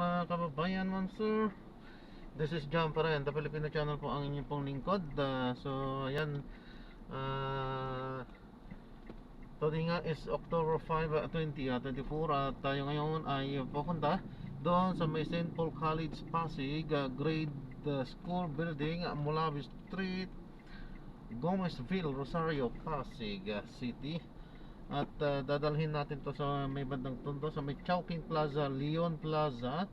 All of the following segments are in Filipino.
mga kababayan, ma'am sir. This is John pa rin, The Filipino Channel po ang inyong pong lingkod. So ayan, today nga is October 5, 2024 at tayo ngayon ay pupunta doon sa may St. Paul College Pasig grade school building, Mulabi Street, Gomezville, Rosario, Pasig City. At dadalhin natin to sa may bandang tondo sa may Chowking Plaza, Leon Plaza,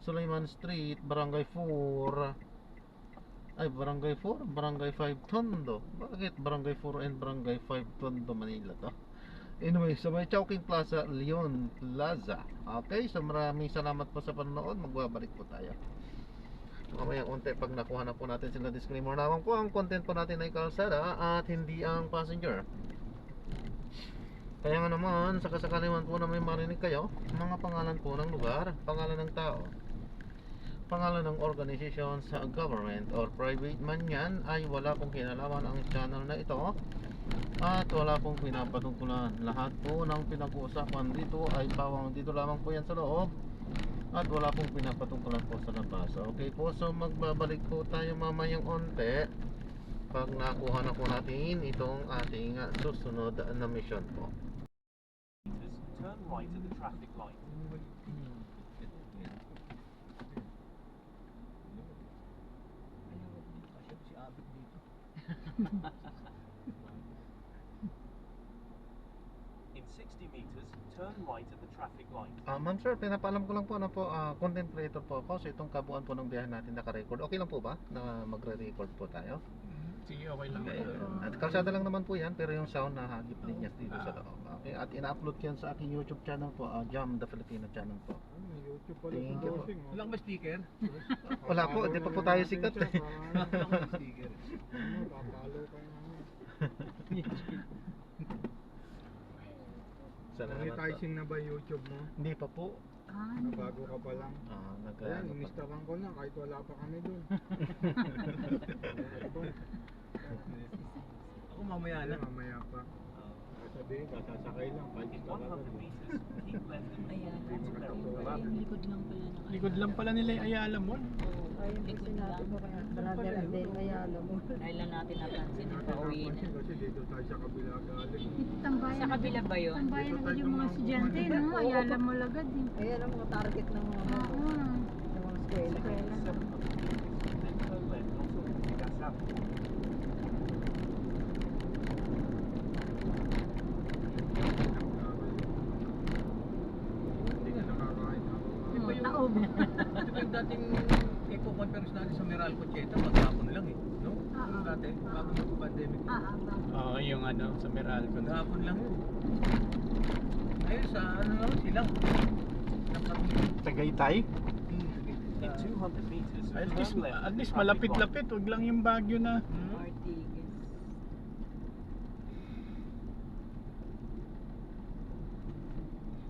Sulaiman Street, Barangay 4. Ay, Barangay 4, Barangay 5 Tondo. Bakit Barangay 4 and Barangay 5 Tondo, Manila to? Anyway, sa may Chowking Plaza, Leon Plaza. Okay, so maraming salamat po sa panonood. Magbabalik po tayo mamaya unti pag nakuha na po natin sila. Disclaimer naman po, ang content po natin ay kalsada at hindi ang passenger. Kaya nga naman, sa kasakaliman po na may marinig kayo, mga pangalan po ng lugar, pangalan ng tao, pangalan ng organization sa government or private man yan, ay wala pong kinalaman ang channel na ito at wala pong pinapatungkulan. Lahat po ng pinag-uusapan dito ay pawang dito lamang po yan sa loob at wala pong pinapatungkulan po sa labas. Okay po, so magbabalik po tayo mamayang onte pag nakuha na po natin itong ating susunod na mission po. Turn right at the traffic light. In 60 meters, turn right at the traffic light. Ma'am sir, pinapaalam ko lang po na po, content creator po ako. So itong kabuuan po ng biyahe natin naka-record. Okay lang po ba na magre-record po tayo? Sige, okay lang. Okay. At kalsada lang naman po yan, pero yung sound na hagip din niya dito sa loob. Okay, at ina-upload yan sa aking YouTube channel po, Jam the Filipino Channel po. YouTube pala. Thank you po. Walang ba sticker? Wala po, hindi pa po tayo sikat. Walang sticker. Papalo kayo naman. Salamat po. Monetizing na ba YouTube mo? Hindi pa po. Bago ka pa lang. Ayan, inistaran ko na kahit wala pa kami dun. Ako mamaya na. Mamaya pa. Sabihin, sasakay lang. In 100 meters, keep left and Ayan. Mary. Likod lang pala ng Likod lang pala nila yung Ayala Mall. Ayun po sinabi ko kaya brother Adel, Ayala mo. Dahil lang natin napansin yung pauwi na. Kasi dito tayo sa kabila galing. Sa kabila ba yun? Tambayan agad yung mga estudyante, no? Ayala mo agad eh. Ayan ang mga target ng mga Oo. eskwela. Then turn left onto Ortigas Avenue. Hindi nga nakakain ako. Di ba yung, Taob. di ba yung dating eco-conference natin sa Meralco Cheta, maghapon lang eh. No? Yung dati, bago mag-pandemic. Oo, yung ano, sa Meralco. Maghapon lang yun. Ayun sa ano lang, silang. Tagaytay? In 200 meters, At turn least, left at at the least traffic light. malapit-lapit, wag lang yung Baguio na. Ortigas.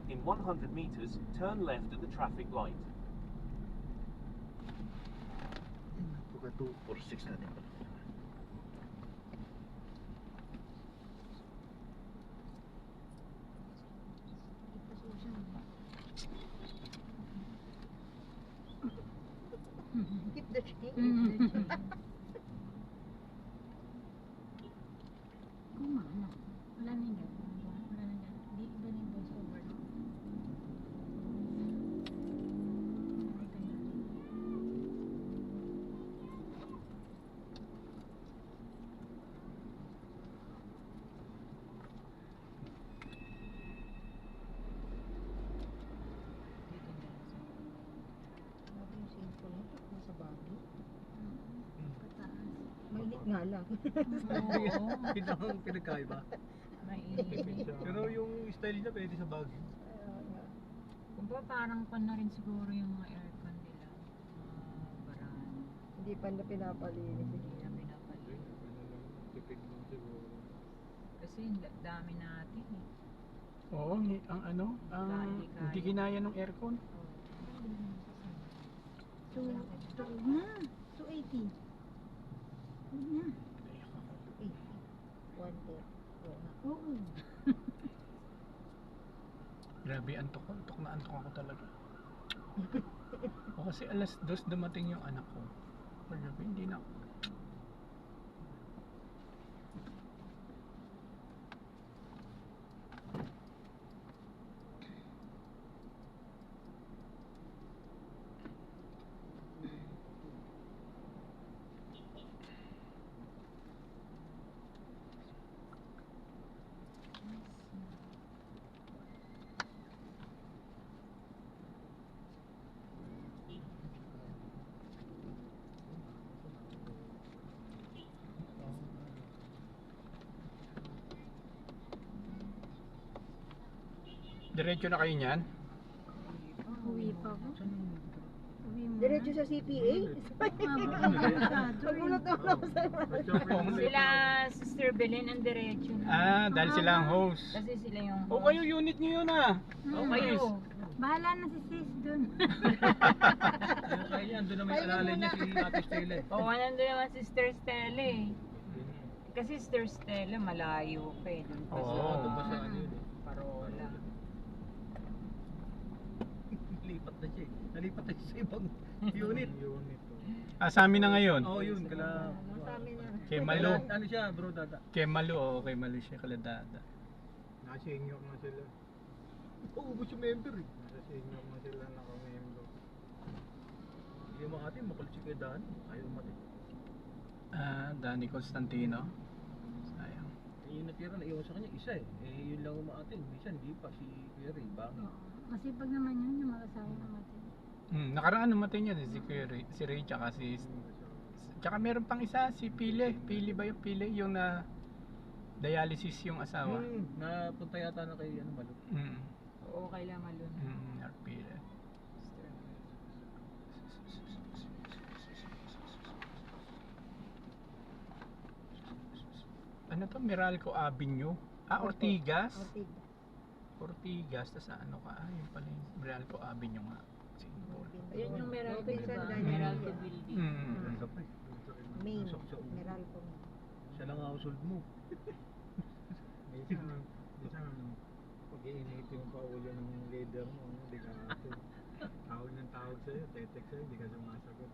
In 100 meters, turn left at the traffic light. Puka 246 natin pala. Keep the change. Kumama. Wala na yan. Wala na yan. Di iba na yung voice over. Grabe yung cellphone nito, nasa Baguio. Pataas. Mainit nga lang. Oo. Yun ang pinagkaiba. Mainit. Pero yung style niya pwede sa Baguio. Kung ba parang pan na rin siguro yung mga aircon nila. Baraan. Hindi pa na pinapalinis. Hindi na pinapalinis. Tipid lang siguro. Kasi dami natin eh. Oo, ang ano, ang hindi kinaya ng aircon. So, na. 280. Huwag na. 1 Oo. Grabe, antok na antok ako talaga. Kasi alas 2 dumating yung anak ko. Sabi, hindi na. Diretso na kayo niyan? Uwi pa po. Uwi mo Diretso na. sa CPA? Nagulat ako sa Sila, Sister Belen, ang diretso na. Ah, dahil sila ang host. Kasi sila yung O kayo, unit nyo yun ah. O kayo. Bahala na si sis dun. Kaya doon naman alalay niya si Ate Stella. O, nandun naman Sister Stella eh. Kasi Sister Stella, malayo pa eh. Dun pa Oo, sa doon pa sa ano yun eh. Parola. Nalipat na siya eh. Nalipat na siya sa ibang unit. Unit. Ah, sa amin na ngayon? Oh, Oo, yun. Kala... Sa amin na. Kay Malo. Ano siya, bro, dada? Kay Malo, oo. Kay Malo siya, kala Dada. Nasa-senior na sila. Ubus yung member eh. Nasa-senior na sila, naka-member. Hindi mo atin, makulit siya kay Dani. Ayaw mati. Ah, Dani Constantino. Sayang. Yung natira na iwan sa kanya, isa eh. Yun lang umaatin. Minsan, hindi pa. Si Kuya Ray, bakit? Masipag naman yun, yung mag-asawa namatay. Nakaraan namatay niya si Kuya Ray, si Ray tsaka si... Tsaka meron pang isa, si Pile. Pile ba yung Pile? Yung na... dialysis yung asawa. Napunta yata na kay Malo. Oo, kailangan malun. Pile. Ano to? Meralco Avenue? Ah, Ortigas? Ortigas, tas ano ka? Ah, yun pala yung Meralco Avenue nga. Symbol. Ayun yung Meralco, Robinson diba? Daniel. Meralco building. Main. Usok sa ulo. Meralco. Siya lang household mo. Minsan, pag-iinitin pa ulo ng leader mo, hindi ka tawag ng tawag sa'yo, tetext sa'yo, hindi ka sumasagot.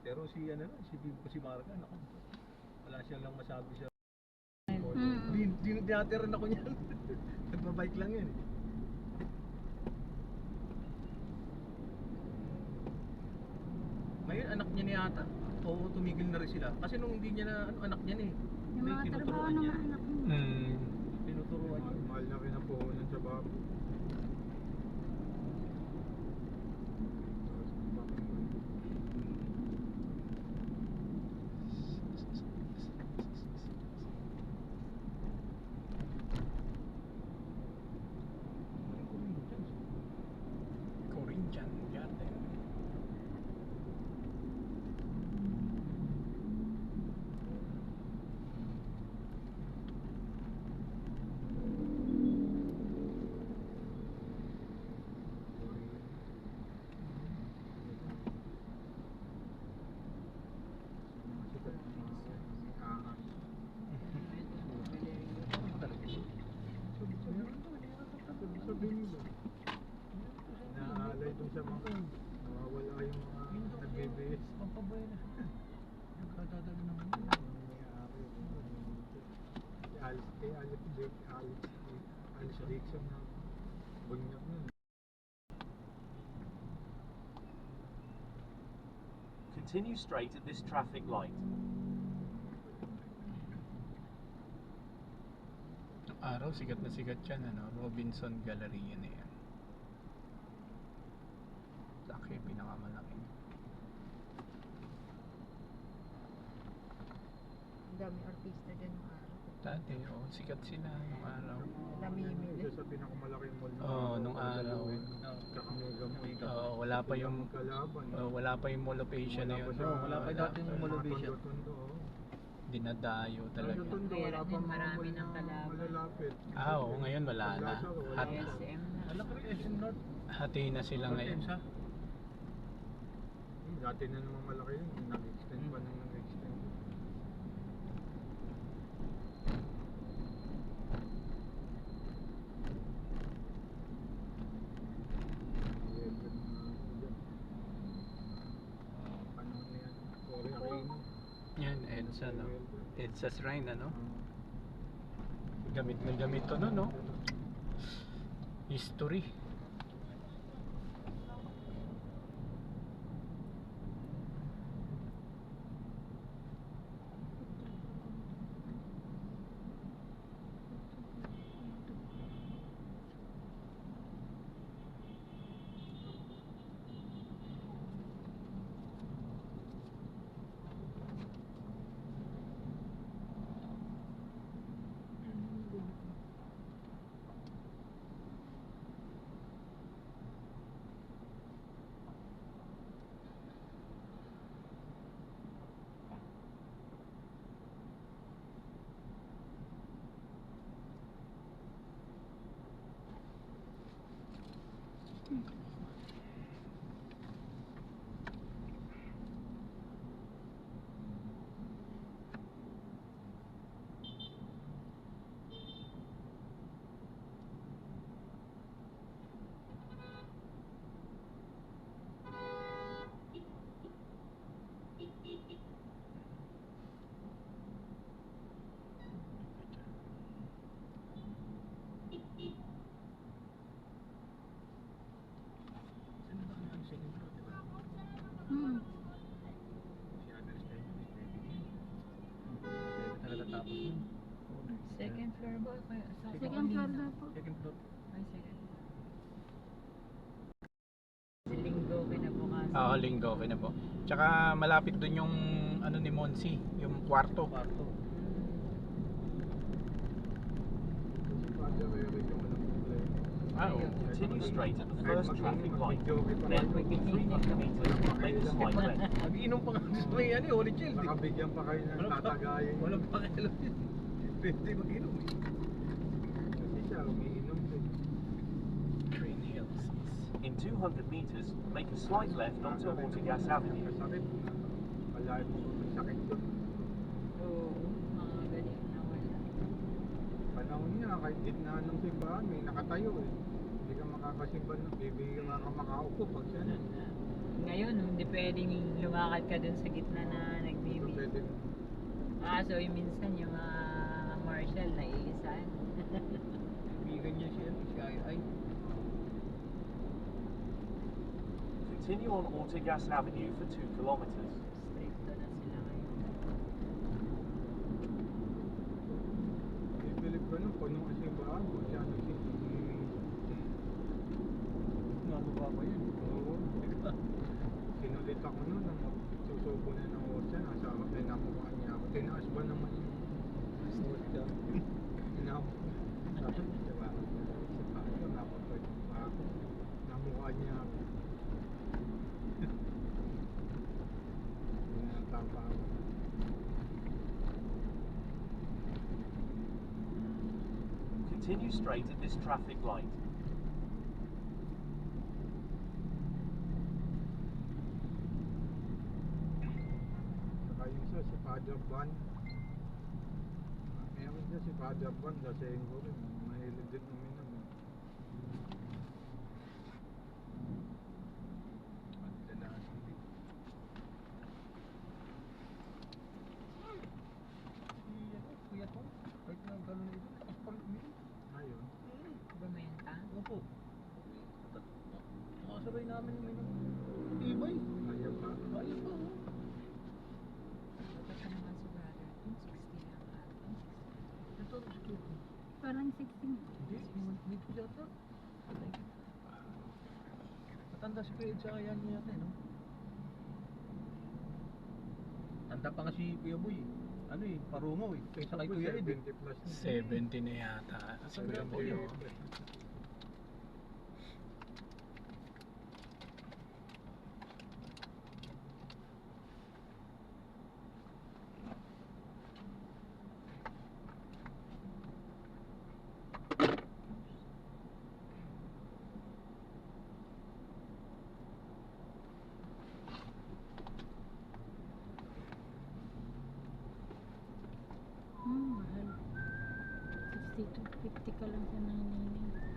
Pero si si Marga, naku, wala siya lang masabi siya. Dinatiran ako niyan. Nagbabike lang yun. Ngayon anak niya ni ata. Oo, tumigil na rin sila. Kasi nung hindi niya na anak niya eh. Yung May mga trabaho tinuturuan ng niya. mga anak mo. Tinuturuan niya. Mahal na rin ang puhunan sa babo. Corinthian Garden. Naalay dun sa mga nawawala yung mga nagbibihis. Pampaboy na. Nagkadadalo naman yun. Alex Dixon na bunyak nun. Continue straight at this traffic light. Nung araw, sikat na sikat yan, ano? Robinson Galleria na yan. Laki, pinakamalaki. Ang dami artista dyan ng araw. Dati, sikat sila nung araw. Ang dami email. Isa sa pinakamalaking mall na Nung araw. Kakamega Mega. Wala pa yung... Kalaban. wala pa yung Mall of Asia na yun. Wala pa dating Mall of Asia. Dinadayo talaga. Kaya rin marami ng kalaban. Malalapit. Oo, ngayon wala na. SM na. Wala ka rin SM North. Hati na sila ngayon. Dati na naman malaki yun. Nag-extend pa nang nag-extend. EDSA Shrine, ano? Gamit na gamit to, no? History. Hmm. Second floor ba? Kaya sa Second floor daw po. Second floor. Ay, second floor. Sa linggo kinabukasan. Oo, linggo, okay na po. Tsaka malapit dun yung ano ni Monsi, yung kwarto. Ah, oo. Continue straight at the first traffic light. Then, in 300 meters, make a slight left. Nag-iinom pa nga sa may ano, Holy Child. Nakabigyan pa kayo ng tatagayin. Walang pakialam yun. Pwede mag-inom eh. Kasi siya, umiinom din. Green Hills. In 200 meters, make a slight left onto Ortigas Avenue. Kasakit. Malayo mo kung sakit doon. Oo, mga galing na wala. Panahon niya, kahit gitna ng simbahan, may nakatayo eh. Hindi ka makakasimba na, bibigyan ka makaupo pag siya na. Ngayon, hindi pwedeng lumakad ka dun sa gitna na Ito nagbibig. pwede. So yung minsan yung marshal na iisan. Ibigan niya siya, si Ay. Continue on Ortigas Avenue for 2 kilometers. Stricto na sila ngayon. Ibilip ko nung puno ang simbahan, kung siya Nababa ko yun. Oo. Sinulit ako nun, nang susubo na ng orsa, nasa ako, pinamukhaan niya ako. Tinaas ba naman yung orsa? Sabi, diba? Sabi ko, napapwede pa ako. Namukhaan niya ako. Pinatapa ako. Continue straight at this traffic light. Saka yung isa, si Father Van. Meron siya si Father Van, lasing ko rin. Mahilig din uminom. Kuya ko, kahit na gano'n ito, nakapalit uminom. Ayun. Bumenta. Opo. Nakasabay namin uminom. Ibay. Ayaw pa. Ayun pa. Dapat ka naman sa brother. 60 lang ata. Ito, ito. Parang 16. Hindi, dito yata. Matanda si Kuya Edsa kaya niya yata, no? Tanda pa nga si Kuya Boy. Ano eh, parungaw eh. Kaysa kay Kuya Ed. 70 plus na. 70 na yata si Kuya Boy. Mahal. 62, 50 ka lang sa 999.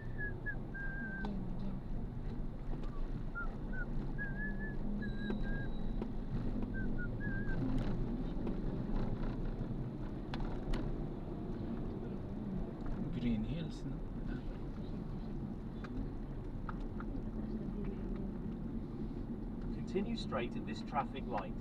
Lights, no? Continue straight at this traffic light.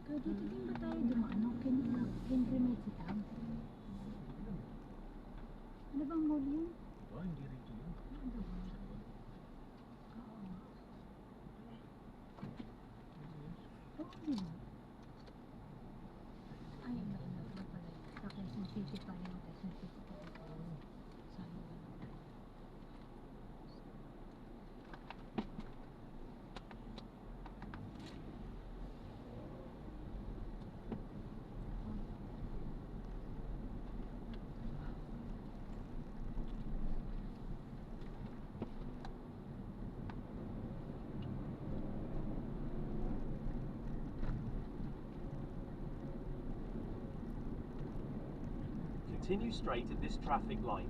So, dito din ba tayo dumaan? Increment sa town? Ano bang mall yun? Oh, hindi rito yun. Ano ba? Oo. Oo, di ba? Ay, ano pala yun? Sa Quezon City pa yun. Quezon City pa rin. Sabi ko naman. Continue straight at this traffic light.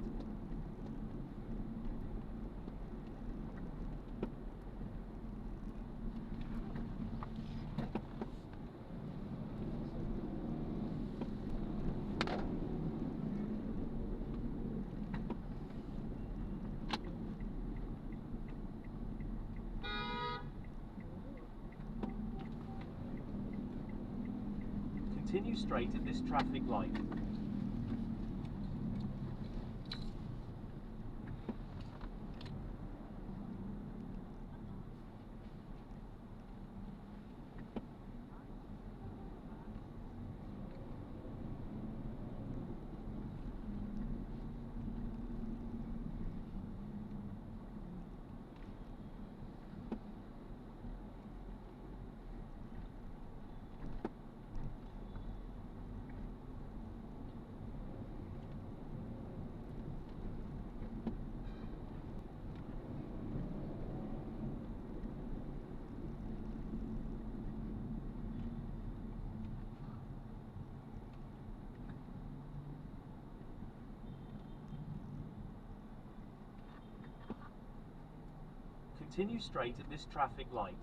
Continue straight at this traffic light. Continue straight at this traffic light.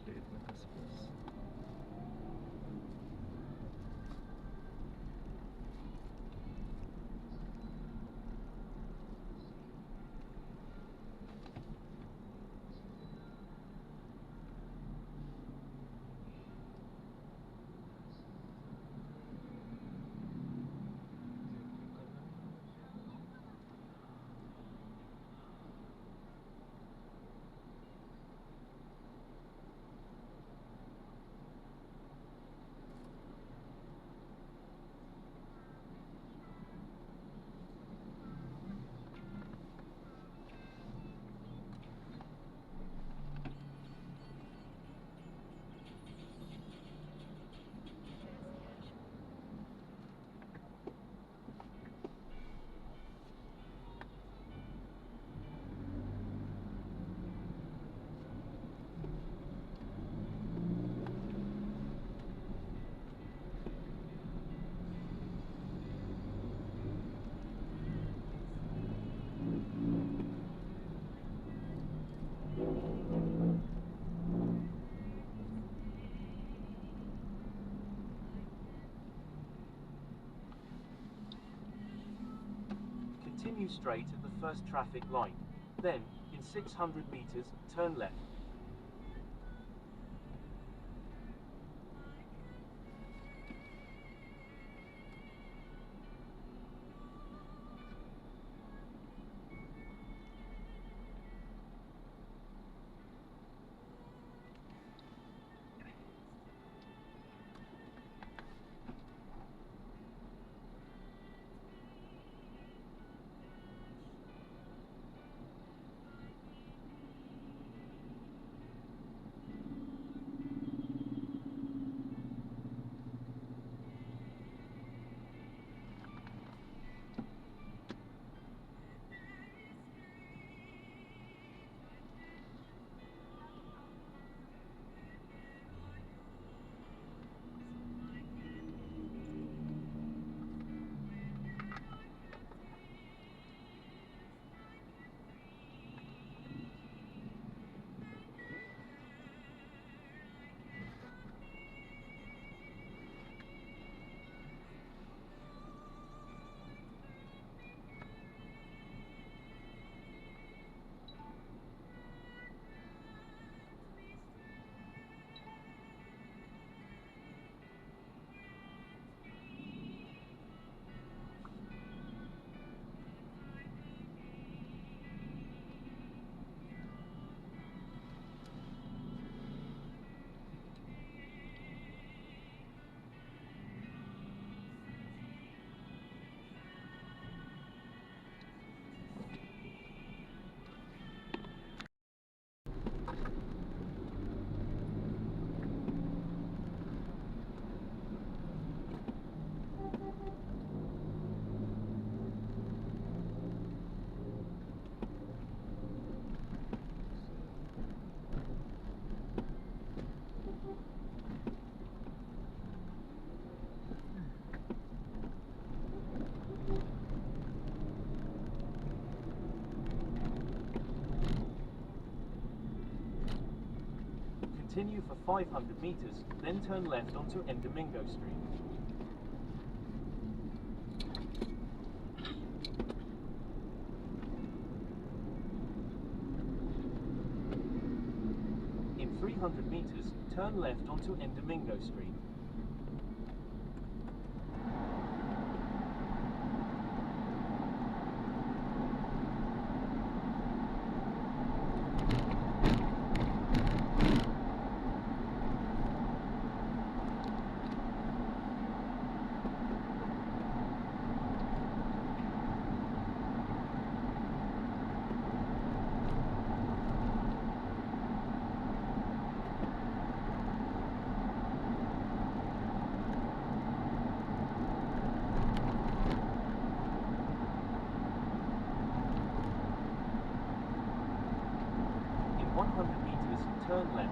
maliit na kaspas. Continue straight at the first traffic light. Then, in 600 meters, turn left. Continue for 500 meters, then turn left onto Endomingo Street. In 300 meters, turn left onto Endomingo Street. In 100 meters, turn left.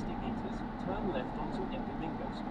60 meters, turn left onto Domingo Street.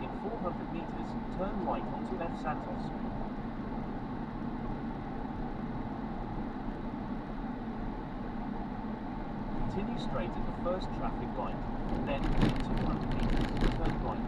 In 400 meters, turn right onto F. Santos Street. Continue straight at the first traffic light, then in 200 meters, turn right.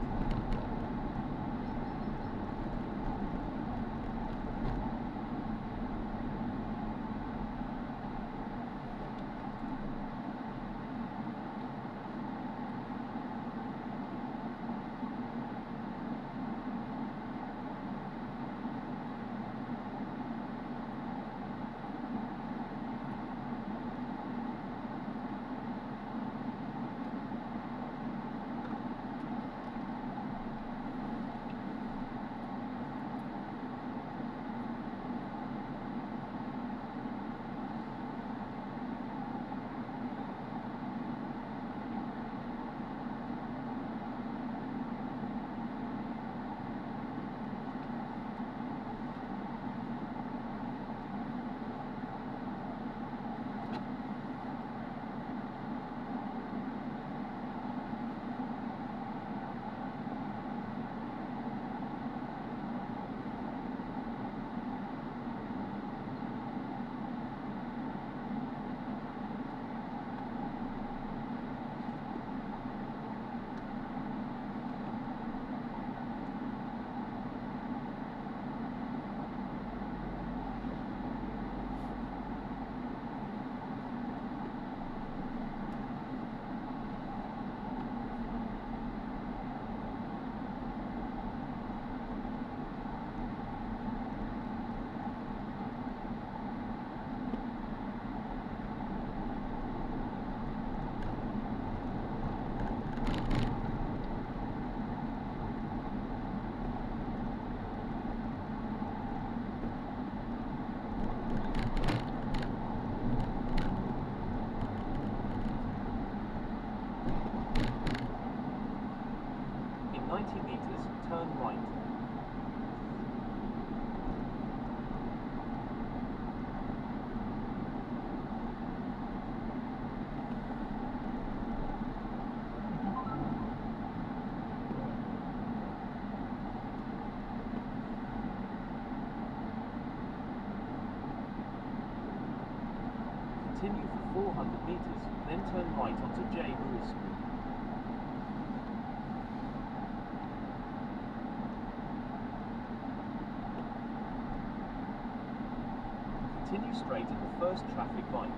In 90 meters, turn right. Continue for 400 meters, then turn right onto J. Lewis Street. Continue straight at the first traffic light,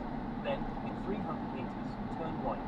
then, in 300 meters, turn right.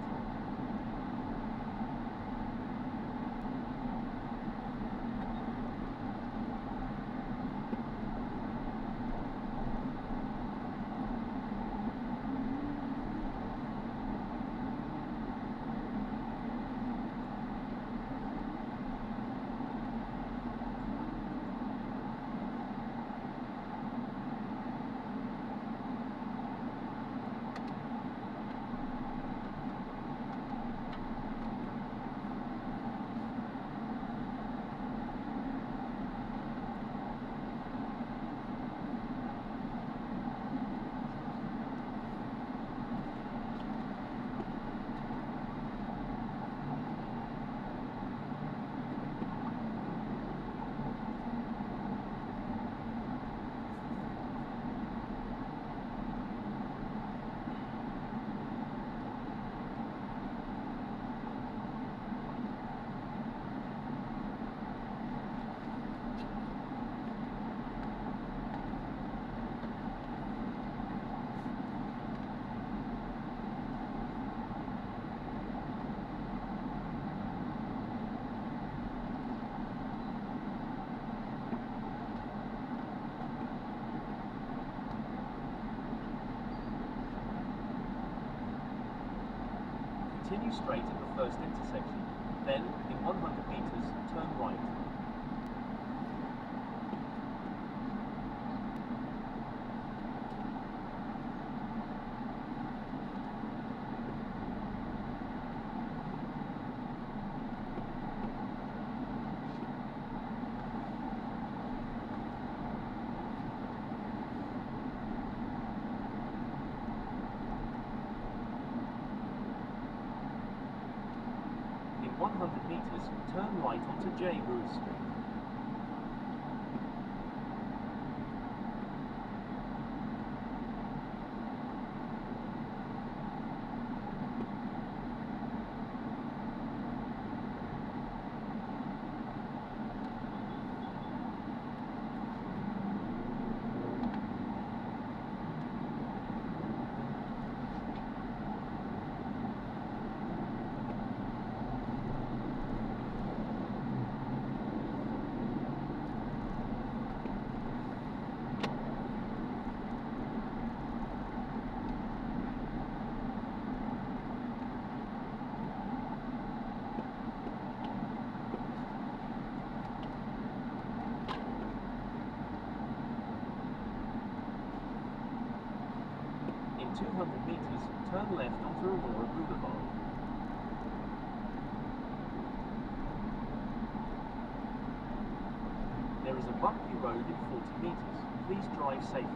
Continue straight at the first intersection. Then, in 100 meters, turn right. In 100 meters, turn right onto J. Roos Street. In 200 meters, turn left onto Aurora Boulevard. There is a bumpy road in 40 meters. Please drive safely.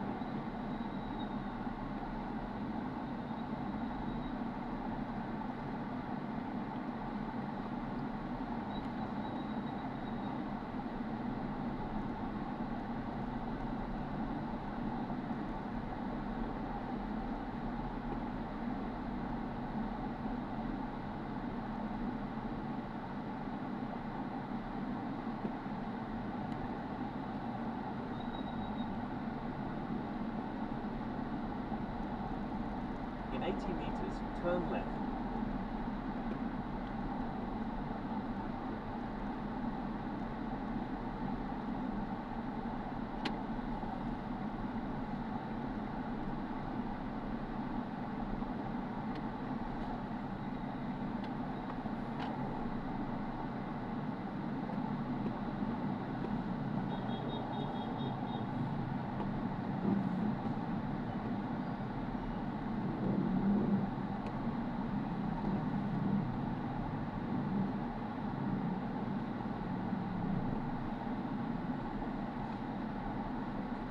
In 80 meters, turn left.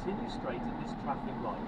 Continue straight at this traffic light.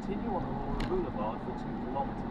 Continue on Aurora Boulevard for 2 kilometers.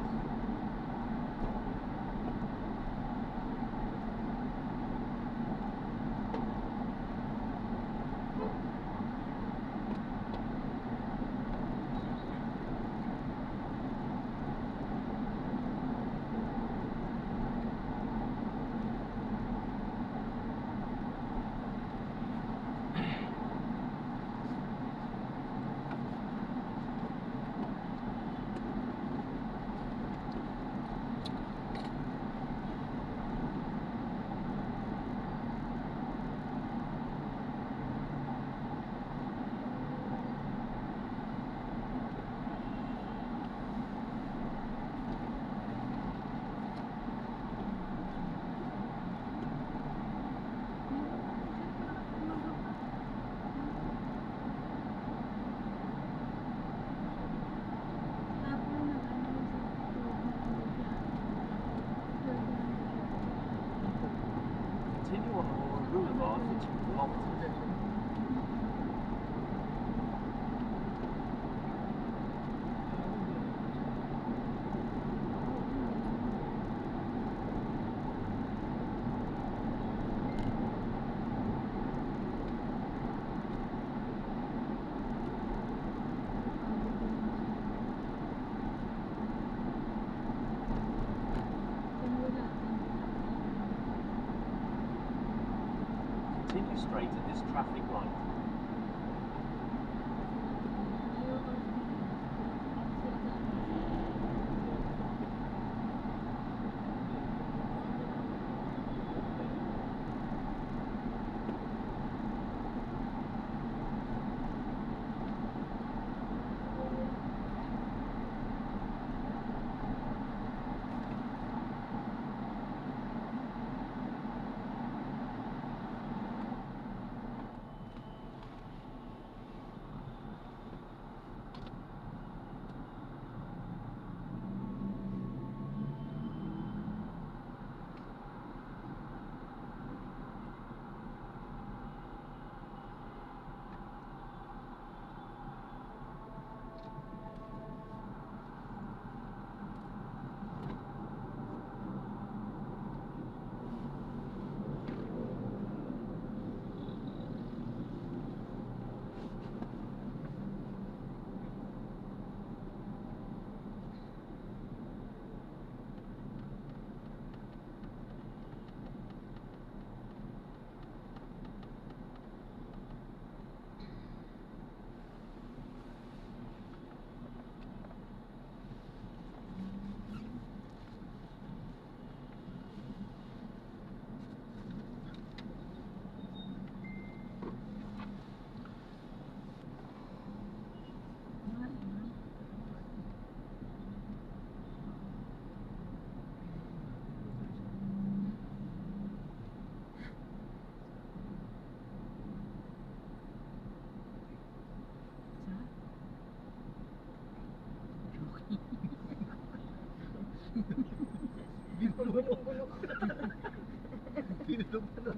straight at this traffic light.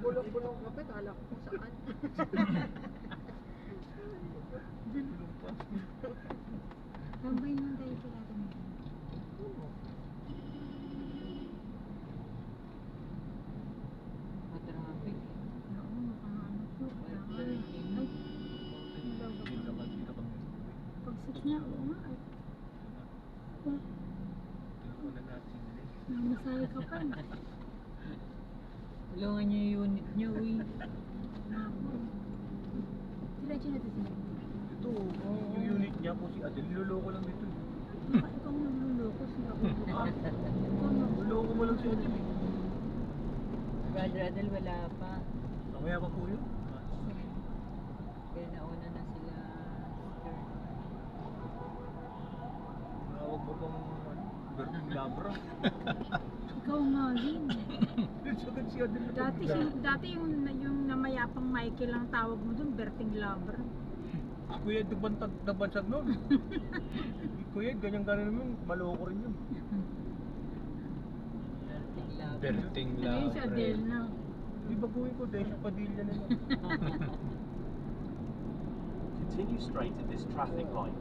Bulok-bulok ka pa, kala ko kung saan. Tambay naman tayo sa lahat ng Matraffic. Oo, makaano po. Kailangan. Ay, pag 6 na, oo nga. Ay, namasaya ka pa. Tulungan niyo yung unit niyo, uy. Sila natin sila. Ito, yung unit niya po si Adel, niloloko lang dito. Ikaw nagluloko sila. Ikaw nagluloko. Niloloko mo lang si Adel eh. Brother Adel, wala pa. Mamaya pa po yun. Kaya nauna na sila. Huwag mo pang Berting Labra. Ikaw nga din. Sagad si Adel. Dati yung namayapang Michael ang tawag mo dun, Berting Labra. Kuya, nabansag nun. Kuya, ganyan-ganyan naman, maloko rin yun. Berting Ayun si Adele na. Di ba kuya ko, dahil sa Padilla na yun. Continue straight at this traffic light.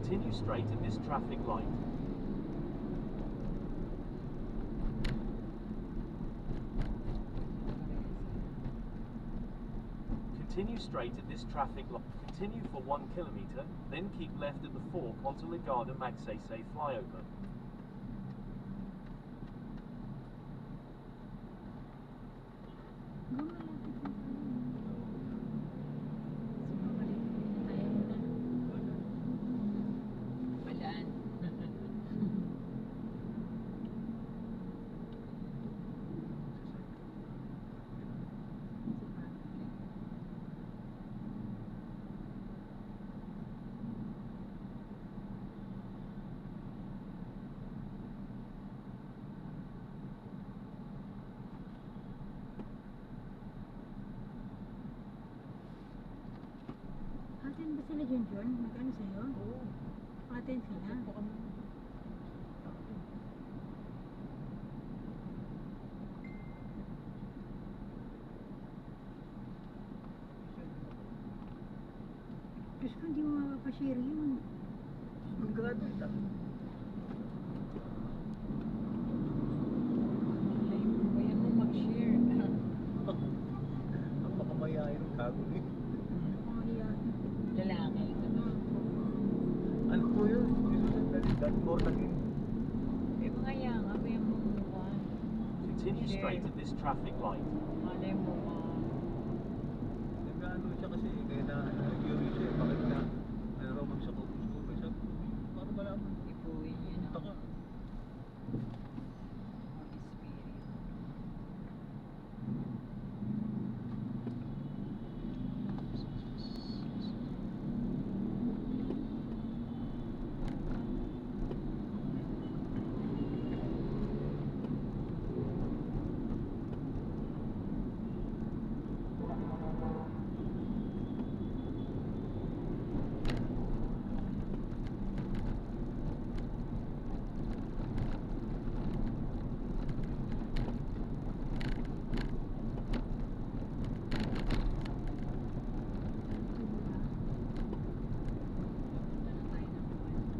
Continue straight at this traffic light. Continue straight at this traffic light. Continue for 1 kilometer, then keep left at the fork onto Ligada Magsaysay flyover. Walaan. Atin ba sila John? Magkano sa'yo? Oo. Atin sila. Diyos ko, hindi mo mapapashare yun. Hanggang or laging. Eh, mga yang, ako yung mumukuha. Continue straight at this traffic light. Malay mo, Nag-ano siya kasi, kaya na curious siya, bakit na mayroon kami sa Kupus-Kupus. Para malaman. ipuin yun Punta ang ka. Holy Spirit. Punta na tayo ng buwan.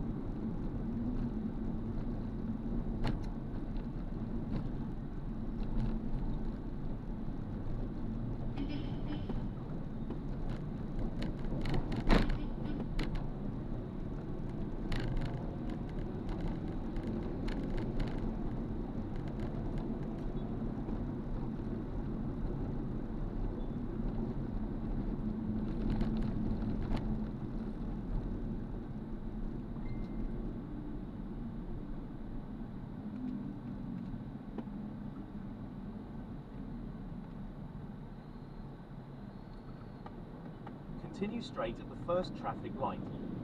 Continue straight at the first traffic light.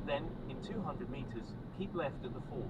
Then, in 200 meters, keep left at the ford.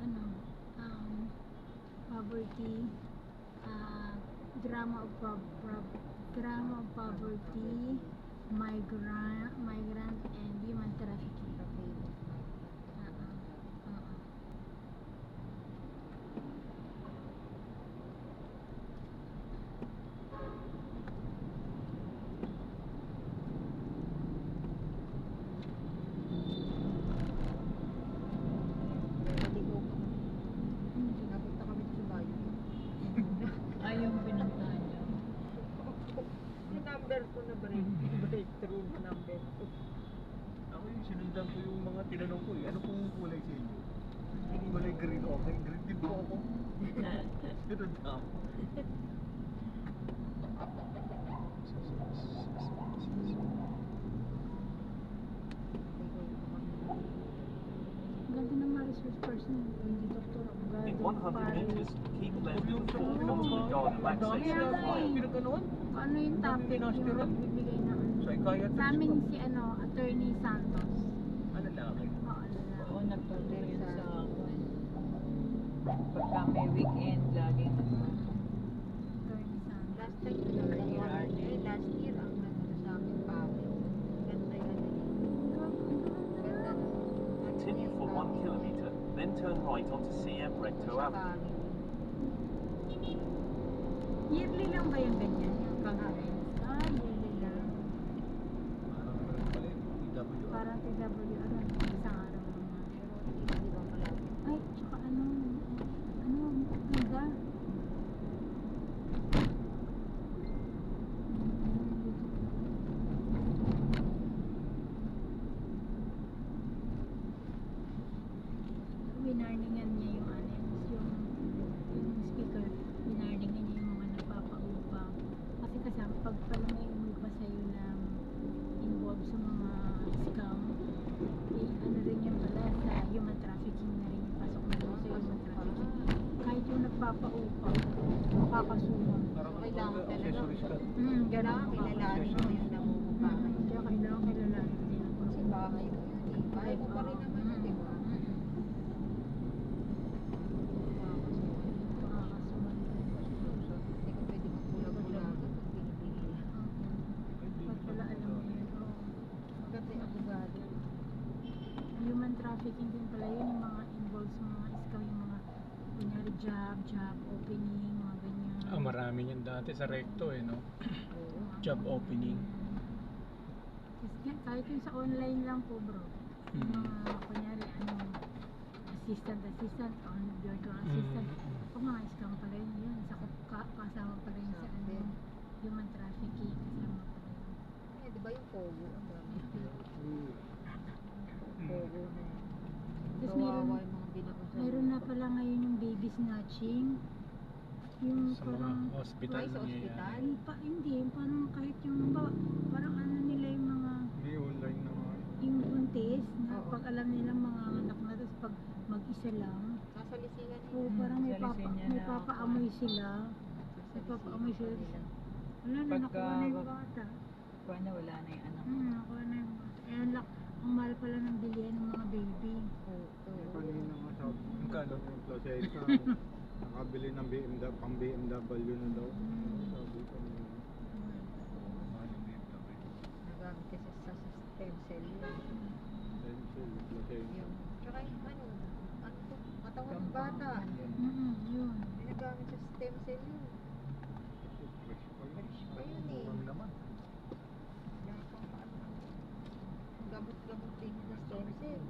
Ano, poverty, drama of poverty, migrant and human trafficking. Napunta kami sa bayo. Ayaw pinuntahan niyo. Yung number ko na breakthrough na number ko. Ako yung sinundan ko yung mga tinanong ko eh. Ano pong kulay sa inyo? Kulay green, okay. Green din po ako. Sinundan ako. Ganda ng mga resource person, hindi doktor, abogado, In 100 meters, keep left at the ford onto the garden Ang dami access. na pinaganoon. ano yung topic yung nagbibigay ng Psychiatrist sa amin ba? si Attorney Santos. Ano lalaki? Oo, lalaki. Oo, nagturo yun sa akin. Pagka may weekend, lagi Attorney Santos. Last time ko lang last year ang nandito sa akin pare. Ganda yan. Ganda ng Continue for 1 kilometer, then turn right onto CM Recto Avenue. Yearly lang ba yung ganyan? Yung conference? Yearly lang. Parang ano pala yun, PWR. Parang PWR lang. Isang araw lang. Pero hindi ba malapit? Ay, tsaka ano, ganda. Winarningan niya yung yung speaker, winarningan niya yung mga nagpapaupa. Kasi pag pala may umupa sa'yo na involved sa mga scam, eh, ano tourista. Kailangan kilalanin mo yung namumukahay. Kaya kailangan kilalanin din ako. Kasi bahay mo yun eh. Bahay mo pa rin naman yun, di ba? Makakasuhan. Hindi ka pwede magbulag-bulagan pag binibigil. Pag pala alam mo yun. Maganda yung abogado. Human trafficking din pala yun, yung mga involved sa mga iskaw, yung mga kunyari job opening, mga ganyan. Marami yan dati sa recto eh, no? Oo. Job opening. Kasi kahit yung sa online lang po bro, yung mga kunyari assistant, on virtual assistant, o mga iskaw pala yun, sa kasama pala yun sa human trafficking, kasama pala yun. Eh, di ba yung Pogo? Ang dami. Pogo na yun. Tapos Kawawa yung mga binaon sa meron na pala ngayon yung baby snatching. Yung Sa mga parang, hospital Ay, sa nangyayari. ospital? hindi, parang kahit yung, parang ano nila yung mga, May online na nga. yung buntis, na Oo. pag alam nilang mga anak na, tapos pag mag-isa lang, Nasa lisingan o parang may papaamoy sila. May papaamoy sila. Wala na, nakuha na yung bata. Kuha na, wala na yung anak. Nakuha na yung bata. Eh, ang mahal pala ng bilihan ng mga baby. May kanina nga sabi. Magkano? Yung Placenta. Nakabili ng pang BMW na daw. Sabi ko na. Nagamit kasi sa stem cell yun. Pencil, Placenta. Yung, tsaka yung ano to, katawan ng bata. Yun. Ginagamit sa stem cell yun. Fresh pa yun. Fresh pa yun eh. Murang naman. Wala pang ano. Gamot-gamot din sa stem cell.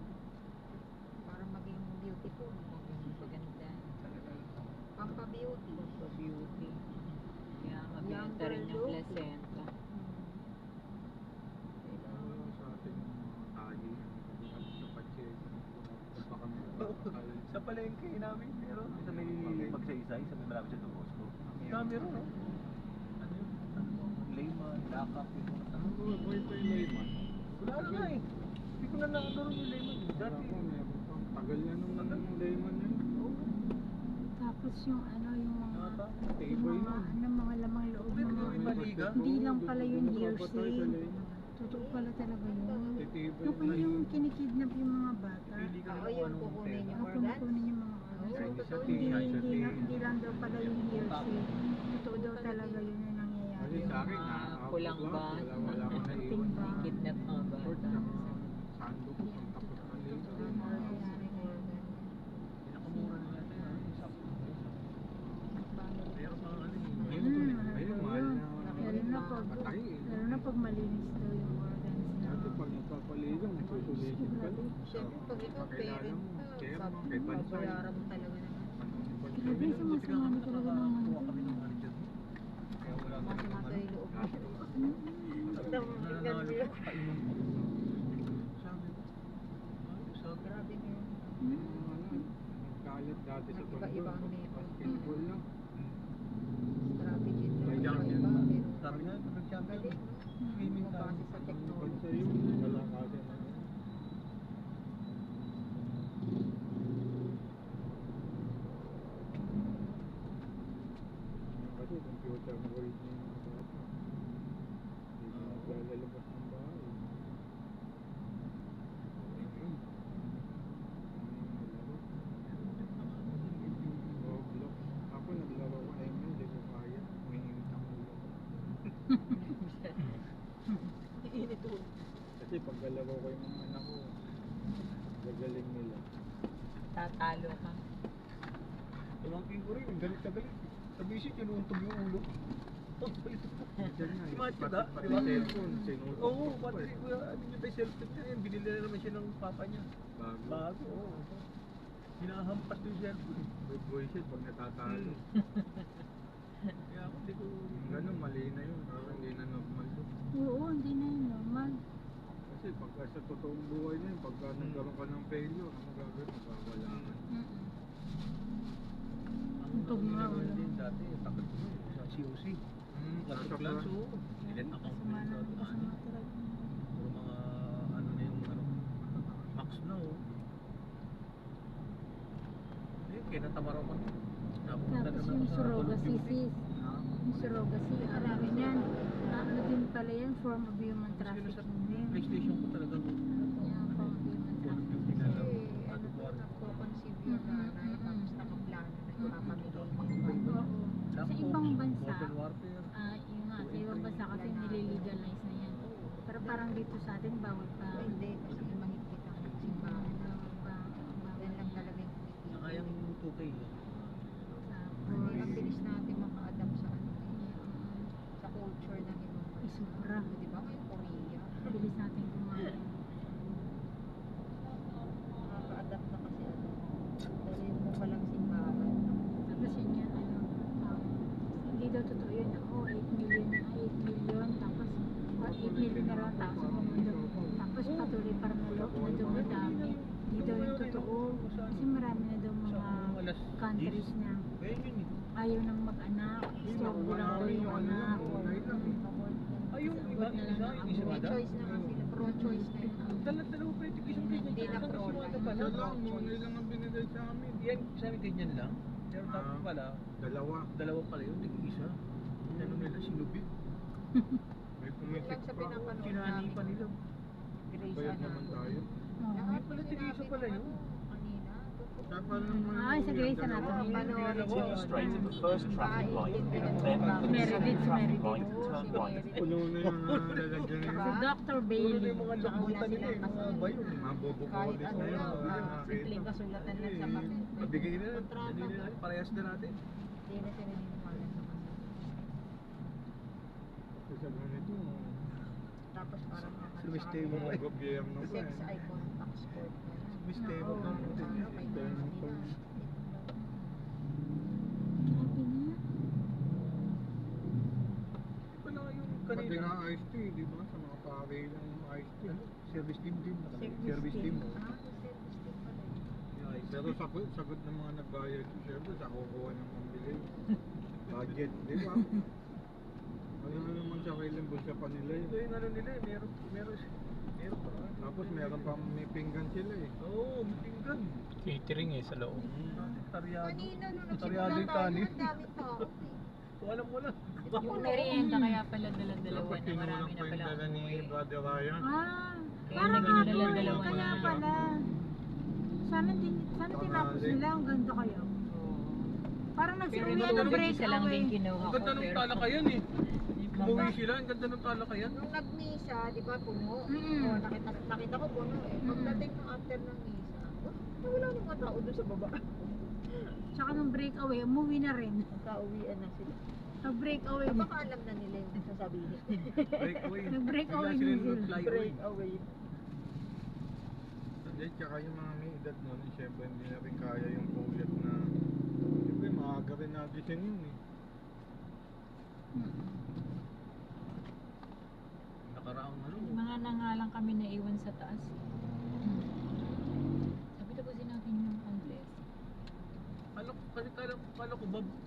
Para maging beautiful. Maganda. Pampa-beauty. Beauty. Kaya mabenta Younger rin yung look. placenta. Kailangan sa ating tayo. Sa Pacheco. Punta kami. Sa palengke namin meron. Sa may magsaysay, sa may malapit sa Dobosco. Dami rin, no? Ano yun? Layman, lakap, yung mga Ano ba ito yung layman? Wala na nga eh. Hindi ko na nakagaro yung layman. Dati. Ako, meron pang tagal na nung layman na yun. Tapos yung ano, yung mga, Table na. mga lamang loob, May mga, mga maliga. hindi lang pala yun Doon hearsay. sa layman. Totoo pala talaga yun. Titibay Yung na yung kinikidnap yung mga bata. Pili ka Oo, na yung kung anong kukunin pera. yung Ako organs. kunin yung mga organs. Oo, Chinese totoo at Hindi, yun. hindi lang daw pala yung hearsay. Totoo daw talaga yun yung nangyayari. Kasi sa akin, Kulang ba? Wala ko na Acting iwan. ba? Kidnap mga Short bata. tsaka sando ko pang tapos na Totoo layman. yung nangyayari ngayon. Pinakamura na natin. Sakto. Pero mga ano eh. Ayun, mahal na. Patay eh. Lalo na pag malinis daw yung organs na. Dati pag nagpapaligan, nagsusulitin ka lang. Siyempre, pag ikaw Pakilala parent mo, ka, care sabi mo, mo, kay Bansay. babayaran mo talaga naman. Grabe, sumasama na talaga ng Kuha mga kami ng ano dyan. Kaya wala na rin Masama ano. sa yung loob mo. Nanalo Tignan ko painom ko. Sabi ko, ayos sabi. Grabe na yun. Nagkalat dati sa tondo. Iba-ibang level. Basketball lang. Strategy. May Iba, jacket. iba, pero Sabi nga, nag-champion. galing, no? Swimming tayo. Mabase sa technology. Bansay yun. Wala kasi na yun. Kasi computer na worried na yung mga bata. Hindi na naglalabas ng bahay. Roblox. Ako naglaro ko ML, hindi ko kaya. Umiinit ang ulo. Init ulo. Kasi pagkalaro ko yung mga anak ko, gagaling nila. Tatalo ka. Tumangkin ko rin, galit na galit. Sa visit, inuuntog yung ulo. Diyan nga, Si Matthew pati- ba? pati Di ba? cellphone, sinutok Oo, ko pa pati eh. si Kuya, ano yung may cellphone niya yan, binili na naman siya ng papa niya. Bago. Bago, oo. Hinahampas yung cellphone eh. May bullshit pag natatalo. Kaya ako, hindi ko... Ganun, mali na yun. Parang hindi na normal yun. Oo, hindi na yun normal. Kasi pagka sa totoong buhay na yun, pagka nagkaroon ka ng failure, ano gagawin? Magkawala ka. Untog nga, Ang wala. din dati, takot ko eh, sa COC. Nasa Nasa plans, oo. Ilan account Kasama na na, yun. kasama talaga. Puro mga, ano na yung, ano, max na, oh. Eh, kaya natamaraw ko. Napunta Tapos naman yung sa surrogacy Call of Duty. sis. Yung surrogacy, arami na Yung form of human Kasi yun sa trafficking din. PlayStation ko talagang Yung form of human trafficking. Kasi ano po, nagko-conceive yung nanay, tapos nakaplano na ipapamigay mo yung bata. Oo. Sa ibang bansa, Modern Warfare. yun nga, sa ibang bansa kasi nililegalize na yan. Pero parang dito sa atin, bawal pa. Ay, hindi, kasi mahigpit ang simbahan. Yan lang talaga yung Saka yung 2K. Hindi, ang bilis natin maka-adapt sa ano sa culture ng ibang bansa. Sobra. Di ba? Ngayon Korea. Bilis natin kumain. Nakaka-adapt na kasi ano. Dahil mo palang simbahan. Tapos yun yan, hindi daw totoo yun. 8 million, tapos 8 million na raw tao sa mundo. Tapos patuloy parang na dumadami. Hindi daw yung totoo. Kasi marami na daw mga countries na Kaya yun eh. ayaw nang mag-anak. Strong lang daw yung anak. Ay, yung iba, Sagot na lang yung isa ba? Pro-choice na nga sila. Pro-choice na yun. Dalawa pa yung isang ganyan. Hindi na pro-life. Isa lang, monay lang ang binigay sa amin. Yan, sa amin ganyan lang. Pero tapos pala, Dalawa pala yun, nag-iisa. Ano nila, sinubi. May Yun pumitik lang sa pa. pinapanood Kinani namin. pa nila. Grey's Bayad naman Anatomy. tayo. Lahat Pala, sinabi tigisa pala nung yun. kanina. Kaya pala naman Ay, sa Grey's Anatomy. Continue straight at the first traffic light, then the Meredith, second traffic Meredith. light, turn right. Puno na yung lalagyan Si nila. Dr. Puro na Bailey. yung mga labutan nila eh, mga bayo eh. Mga bobo Kahit kolis ano na yun. lang, Wala nakakita. simpleng kasulatan lang sa papel. Pabigay na, Kontrata. hindi na, parehas na natin. Hindi na sila niniwala sa kanila. Kasi sa ganito, Tapos parang Sumistable mga gobyerno pa sex eh. icon tax code na yan. Mistable Oo. na. May Turn nila. point. Grabe na. Pala yung Pati kanina. nga iced tea, di ba? Sa mga pare lang yung iced tea. Service team din. Service Service team. Ah, service team pala yun. Pero sagot ng mga nagbayad sa service, ako kuha ng pambili. Budget, di ba? Ano na naman sa kailang bulsa pa nila Ito eh. yung ano nila eh, meron pa. Tapos meron pa may pinggan sila eh. Oo, may pinggan. Catering eh sa loob. Taryado. Kanina nung Taryado nagsimula yung tayo, kanin. ang daming tao. So alam mo na. Yung merienda kaya pala dala-dalawa Dapat na kinulang marami na pa yung pala dala ni umuwi. Brother Ryan. Kaya Parang naging nga dalawa-dalawa kaya na. pala. Sana tinapos nila, ang ganda kaya. Parang Pero nagsimulan ito ng break isa lang din away. kinuha Ang ko. ganda ng Pero talakayan eh. Umuwi sila, ang ganda ng talakayan. Nung nagmisa, di ba, puno? Mm. Oh, nakita ko puno eh. Pagdating ng after ng misa, wala nang mga tao doon sa baba. Tsaka nung break away, umuwi na rin. Nagkauwian na sila. Nag-break away. Baka alam na nila yung sasabihin. Break away. Nag-break Bigla away sila din sila. nag-fly away. Break away. Hindi, tsaka yung mga may edad nun, siyempre hindi na rin kaya yung puyat na siyempre maaga rin nagising yun eh. Nakaraang ano. Mga nangalang kami na iwan sa taas. Sabi tapusin natin yung Andres. Kasi kala ko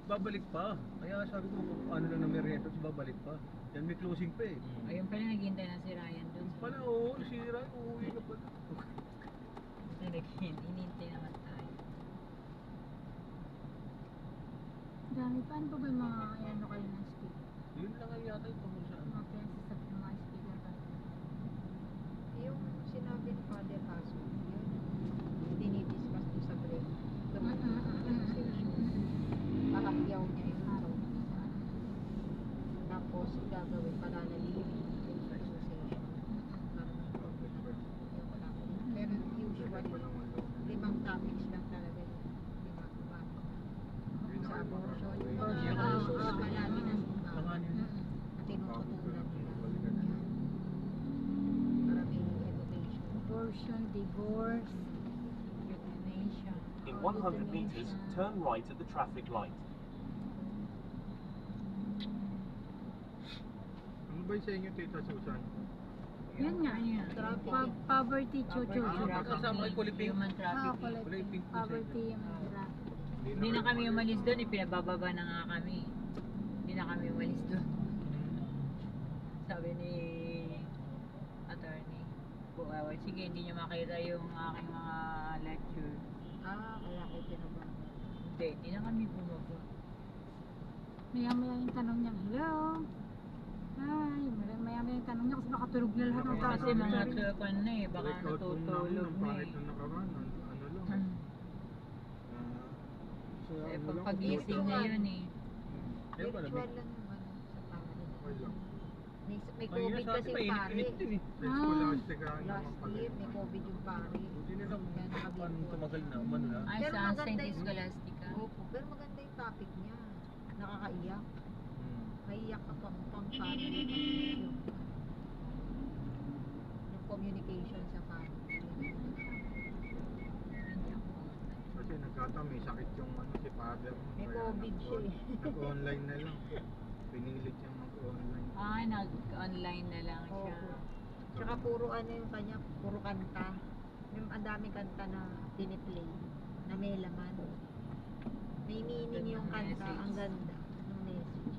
babalik pa. Kaya sabi ko ano na na merienda tapos babalik pa. Yan may closing pa eh. Ayun pala naghihintay na si Ryan doon. Pala oo, si Ryan uuwi na pala. Inintay naman tayo. Dami, paano pa ba yung mga ano kayo ng speaker? Yun lang ang yata yung tungkol sa ano. Mga pensa sa mga speaker ba? Yung sinabi ni Father Caso, yun, dinidiscuss doon sa break. Kakakyaw niya yung araw. Tapos gagawin, palalalimin yung association. Pero usually, 5 topics lang talaga yung ginagawa. Sa abortion, yung issues palagi na Langanin na. tinututunan nila. Para may education. Abortion, divorce, euthanasia. In 100 meters, turn right at the traffic light. Ano ba yung sa inyo, Tita Susan? Yun nga. Traffic. Poverty, chuchu. Kasama kay Kuliping. Human trafficking. Kuliping po sa Poverty, human trafficking. Hindi na kami umalis doon, pinabababa na nga kami. Hindi na kami umalis doon. Sabi ni attorney, sige, hindi nyo makita yung aking mga lecture. Kaya kayo pinababa. Hindi na kami bumaba. Maya-maya yung tanong niya, hello? Hi, maya-maya yung tanong tulog na lahat ng tao. Kasi mga tuwan na eh, baka Breakout room namin natutulog ng na pangit eh. na nakaraan. Ano lang. Hmm. Sa Eh, ano pag lang, pagising na yun eh. Ayun pala, Virtual lang yung ano sa pare. okay lang. May Kanina COVID sa atin, kasi yung pare. mainit-init din eh. Sa scholastic naman Last pala year, yun. may COVID yung pare. Buti na lang, Kaya paano naka-virtual. tumagal na, umano na. Ay, Pero sa maganda Saint yung- Scholastica. Opo, pero maganda yung topic niya. Nakakaiyak. Hmm. Maiyak ka pang family kasi yung communication sa family. Kasi nagkataon may sakit yung ano si father. May Kaya COVID siya eh. Nag-online na lang. Pinilit siyang mag-online. Ay, nag-online na lang siya. Opo. Tsaka puro ano yung kanya, puro kanta. Yung ang daming kanta na piniplay, na may laman. May meaning yung kanta, ang ganda ng message.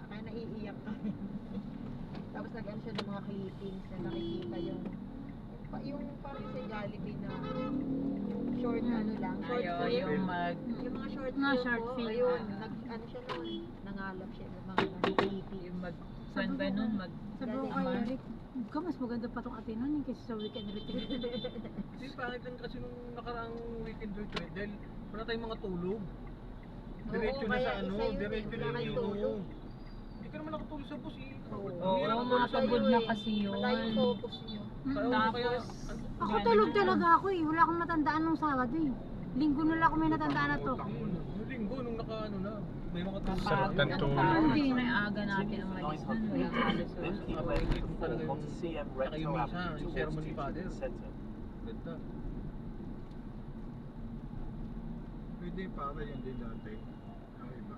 Kaya naiiyak kami. Tapos nag-ano siya ng mga clippings na nakikita yung parang sa Jollibee na yung short ano lang, short Ayaw, film. yung Yung mga short Mga film short po, film. ayun, ano siya noon, nangalap siya ng mga clippings. yung saan ba nun? Sabi ko kay Eric, ka mas maganda pa itong ate nun yung kaysa sa weekend retreat. Kasi pangit lang kasi nung nakaraang weekend retreat dahil wala tayong mga tulog. Diretso na kaya sa ano, isa yun eh, diretso wala na kayong yung tulog. Hindi ka naman nakatulog sa bus eh. Oo, Hirap mga tulog sa pagod bus. na kasi yun. Wala yung focus niyo. Kaya, Ako tulog talaga ako eh. Wala akong matandaan nung Sabado eh. Linggo na lang ako may natandaan na to. Yung linggo nung nakaano na, may mga tulog sa Kapag Sarap ng tulog. Hindi, may aga natin ang malis nun. Walang halos Then keep Ako, left hindi at ko the talaga fork yung onto CM saka Recto yung misa, Avenue yung towards sermon ni Teaching Father. Centre. Ganda. Pwede para yun din dati. Ang iba.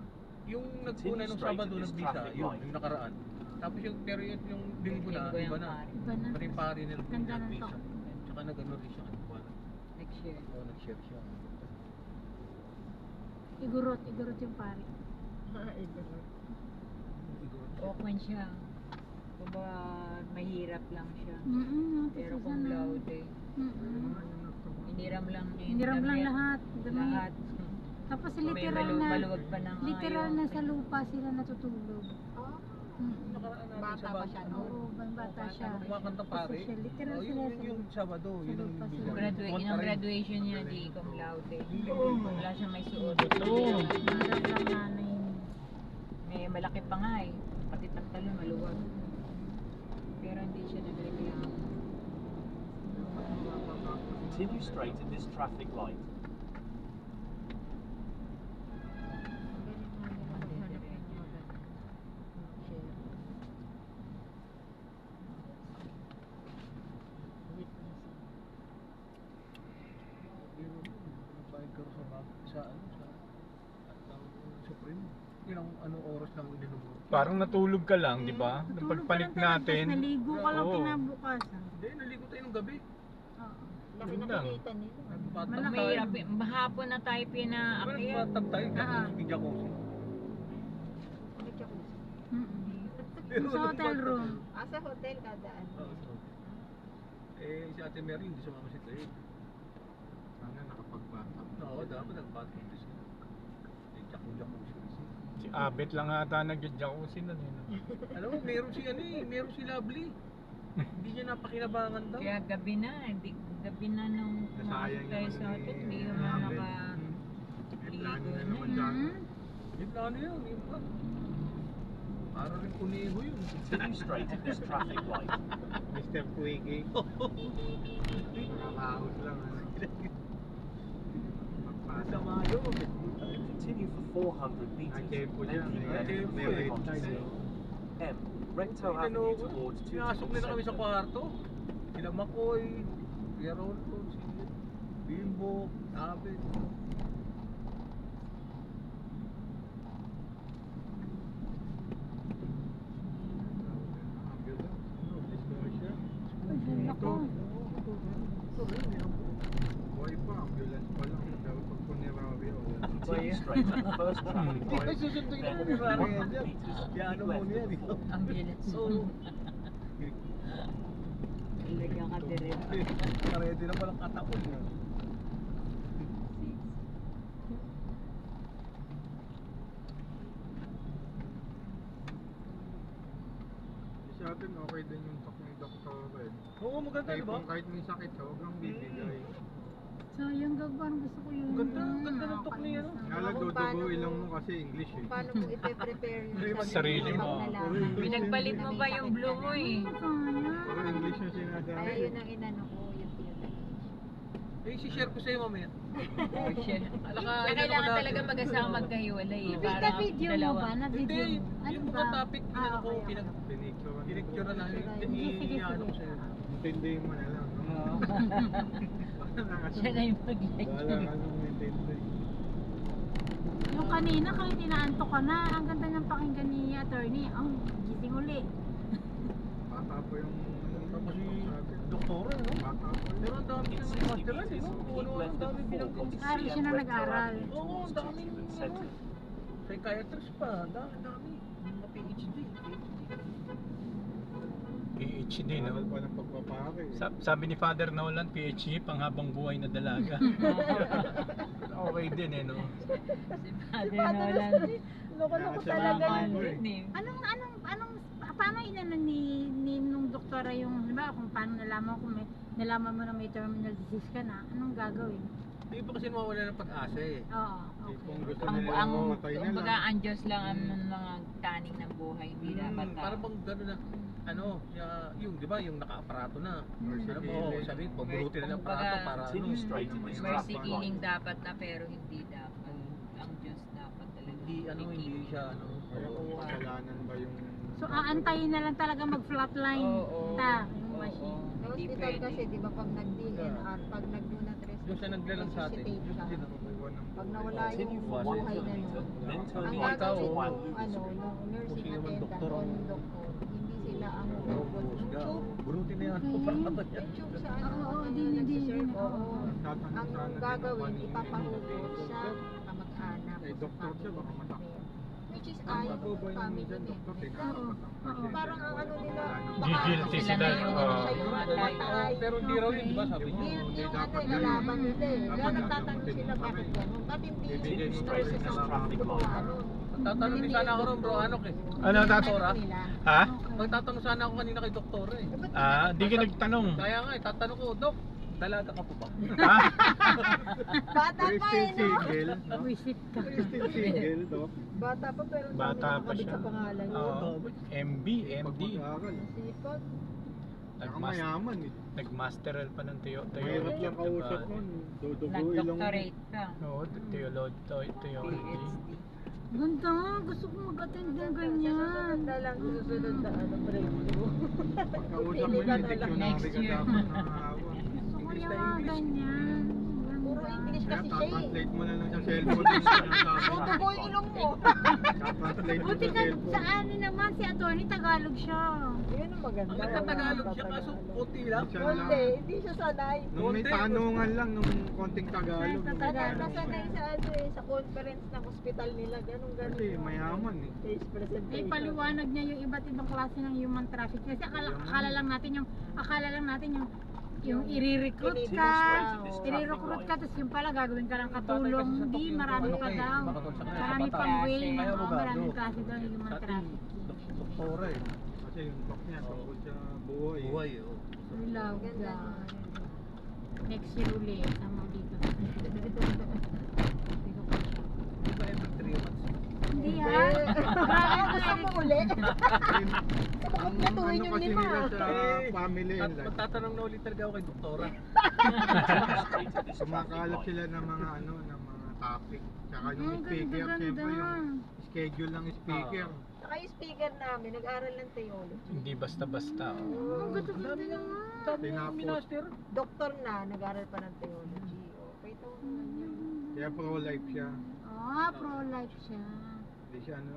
Yung nagpuna nung Sabado ng misa, yun, yung nakaraan. Tapos yung pero yung linggo na, Linggo iba yung na. pare. Iba na. Pati yung pare nila Ganda yung ng misa. talk. Tsaka nag-ano rin siya, ano ba? Next year. Oo, nag-share siya. Igurot yung pare. Open siya. Kumbaga, mahirap lang siya. Pero Pero kung laude, hiniram lang niya yung Hiniram lang damit. lahat. Damit. Lahat. Tapos May literal na, maluwag pa ng literal ayaw. na sa lupa sila natutulog. Nakaraan natin Bata sa pa bago. siya, ano, Oo, bata siya. kumakanta pare. Kasi siya, literal Oh, sila yun sa yung Sabado, yun ang lupa bigay. sila. Yung graduation niya, di cum laude. Wala siya may suot. Hirap lang nanay. May malaki pa nga eh. Pati pantalon maluwag. Pero hindi siya nagreklamo. Continue straight at this traffic light. Nagbayad ka sa ano, sa Supreme. Ilang anong oras lang ininom mo? Parang natulog ka lang, di ba? Nung Tulog pagpanik ka lang talaga, natin. tapos naligo ka lang Oo. kinabukasan. Hindi, naligo tayo nung gabi. Oo. Laki Yun na lang. pinita nila. Nagbatag Pag tayo. mahirap eh. Mahapon na tayo Diba pinaakyat. nagbatag tayo, jacuzzi, jacuzzi. May jacuzzi. Sa hotel room. Sa hotel kadaan. Eh, si Ate Mary, hindi sumama si Tayo. Sana nakapagbata. Oo, dapat nagbatag din sila. Eh, jacuzzi. Si Abet lang ata nag-jacuzzi nun. Alam mo, meron si ano eh, meron si Lovely. Hindi niya napakinabangan daw. Kaya gabi na, gabi na nung pumasok Nasayang tayo naman sa ni hotel, hindi naman Abet. May plano na naman dyan. Yung plano yun, yung pa. Para rin kuniho yun. Continue straight at this traffic light. Mr. Quiggy. Nakakaos lang. Magpasa. Sama yun. Continue for 400 meters. Ang tempo Then dyan, keep eh. left at the May fork red onto light, M. Recto Inano Avenue ko, towards pinasok Teaching nila kami sa Centre. kwarto. Sila Makoy, Kuya Rolto, si Bimbo, Abet. Ako. Buhay pa, ambulance pa lang. Dapat pag puneraryo. Continue straight at the first traffic Hindi ka light. susundin Then ako ni Rari yan 100 dyan. meters. Kaya ano Keep mo left niya, at di the ba? fork. ambulance. Oo. Ilagyan ka direct. Ready na palang katapon yun. sa atin, okay din yung talk ni Dr. Red. Oo, maganda, di ba? Kung kahit may sakit siya, huwag kang bibigay. So, yung gagawin gusto ko yung... Ganda ng talk niya, no? Kala Kung paano duduguin lang mo- mo kasi English eh. Paano mo ipe-prepare yung Sarili mo. pag nalaman. Pinagpalit mo ba yung blue mo eh? Puro English yung Kaya sinasabi. yun ang inano ko, yung Eh, si-share ko sa'yo mamaya. Kaya kailangan talaga mag-asama magkahiwalay eh. Para Na-video mo dalawa. ba? Hindi, Na-video? yung mga topic, pinano ko, okay. pinicture na Sige, ano ko sige. sa'yo. Intindihin mo na lang. No? Siya na yung mag-like. Wala ka nang intindi. Yung kanina, kahit inaantok ka na, ang ganda ng pakinggan ni attorney. Oh, gising uli. Bata pa yung Tapos si sa atin. doktora, no? Bata pa. Pero ang dami In ng 60 masteral, eh, meters, no? keep Ano, ang left dami at the bilang fork onto Ah, siya na CM nag-aral. Rector Oo, ang Avenue, dami. Student Center. Psychiatrist pa, ang dami. Mga PhD. PhD, Tagal no? pa ng pagpapake. Sabi ni Father Nolan, PhD, panghabang buhay na dalaga. Okay din eh, no? Si Father Nolan. Loko-loko Kaya talaga siya yun. mga- Din eh. Anong, paano inano ni nung doktora yung, diba, kung paano nalaman mo na may terminal disease ka na, anong gagawin? Hindi pa kasi mawala ng pag-asa eh. Oo, Eh, okay. Kung gusto Ang, nila ang, mamatay na kumbaga, lang. ang Diyos lang ang mga taning ng buhay. Hindi dapat Para bang gano'n na, ano, yung, di ba, yung naka-aparato na. Mercy Alam mo, killing. sabi, paburutin nila ang aparato para, ano, Continue straight in this mercy traffic killing light. dapat na pero hindi dapat. Ang Diyos dapat talaga. hindi, ano, hindi siya, ano, Kaya kung kasalanan ba yung... So, aantayin na lang talaga mag-flatline Oo. yung machine. Oo. Sa Hindi hospital pwede. kasi, di ba, pag nag-DNR, pag nag-do not resuscitate, Doon siya naglalang sa atin. resuscitate Doon ka. din, Nakukuha ng Pag nawala Continue yung for 1 buhay na kilometer, nun, then turn ang right ikaw, onto gagawin Juan nung, Luis Street. nung nursing Kung sino man attendant doktor o ang- yung doktor, hindi sila ang Oo, hugot ng husga. tube. Burutin na yan. Okay. Aparato niya. Yung tube sa ano, Oo, ano, din, nagsiserve, oo. oo. Tatanong Ang sana din gagawin, ng ipapahugot paningin. sa kamag-anak Eh, o sa doktor siya, baka family masaktan. member. Which is Ang ayaw ako ng ba yung family dyan, eh. doktor? Dahil Oo. parang ang ano nila, Guilty sila. siya yung Mamatay. mamatay. Pero hindi raw yun, di ba, sabi niyo? Yun Hindi yung dapat ano, ilalaban nila eh. Kaya Dapat nagtatanong gagamutin sila mo pa bakit rin. gano'n. Ba't hindi Bibigyan yung mo pa nurses rin ng ang traffic law. gumawa nun? Tatanong din sana ako ron, bro, ano eh. Ano, Doktora? Nila. Ha? Magtatanong sana ako kanina kay doktora eh. Di ka nagtanong. Kaya nga eh, tatanong ko, Dok, dalaga ka po ba? Ha? Bata Pero pa still eh, no? single, no? Visit ka. Pero still single, Dok. Bata pa pero ang Bata dami pa nakakabit siya. sa pangalan. Oo. MB, MD. Pag-aaral. Sipag. Saka mayaman eh. Nag-masteral pa ng Mahirap lang kausap nun. Duduguin lang. Nag-doctorate ka. Oo, theology. Ganda, gusto ko mag-attend ng Sa ganyan. susunod na lang, sa susunod na ano, breakthrough. Pagkausap mo Pili ka yun, na lang. dictionary Next ka year. dapat nakahawa. Gusto ko yung mga ganyan. Puro English Kaya kasi siya eh. tatranslate mo na lang sa cellphone yung sinasabi. Tutubo yung ilong mo. Tatranslate mo Buti sa ka cellphone. sa ano naman, si attorney Tagalog siya. Yun ang maganda. Ang nagtatagalog siya, kaso konti lang. Siya lang. Hindi siya sanay. Nung may tanungan lang, nung konting Tagalog. Sa nung may Tagalog. tanong. Nasanay sa ano eh, sa conference ng hospital nila, ganun. Kasi mayaman eh. Case presentation. Ay paliwanag niya yung iba't ibang klase ng human traffic. Kasi akala lang natin yung i-recruit ka, i-recruit ka, tapos yung pala gagawin ka ng katulong. Hindi, marami pa daw. Marami pang way. Kaya Oo, abogado. maraming klase daw yung human Sa atin, traffic. doktora eh. Kasi yung talk niya tungkol sa buhay. Buhay, oh. Love Ganda. Next year uli, sama dito. Di ba every 3 months? Hindi ha? Grabe Gusto mo uli? Gusto mo kumpletuhin yung kasi lima. nila sa family At and life. magtatanong na ulit talaga ako kay doktora. Straight to this traffic Kumakalat light. sila ng mga ano, ng mga topic. Tsaka yung Ang speaker, ganda-ganda. siyempre yung schedule ng speaker. Saka yung speaker namin, nag-aral ng theology. Hindi basta-basta. Ang ganda-ganda naman. Sabi niya, Tinapos. minaster. Doktor na, nag-aral pa ng theology. Okay, ito naman yun. Kaya pro-life siya. Ah, pro-life siya. Hindi siya ano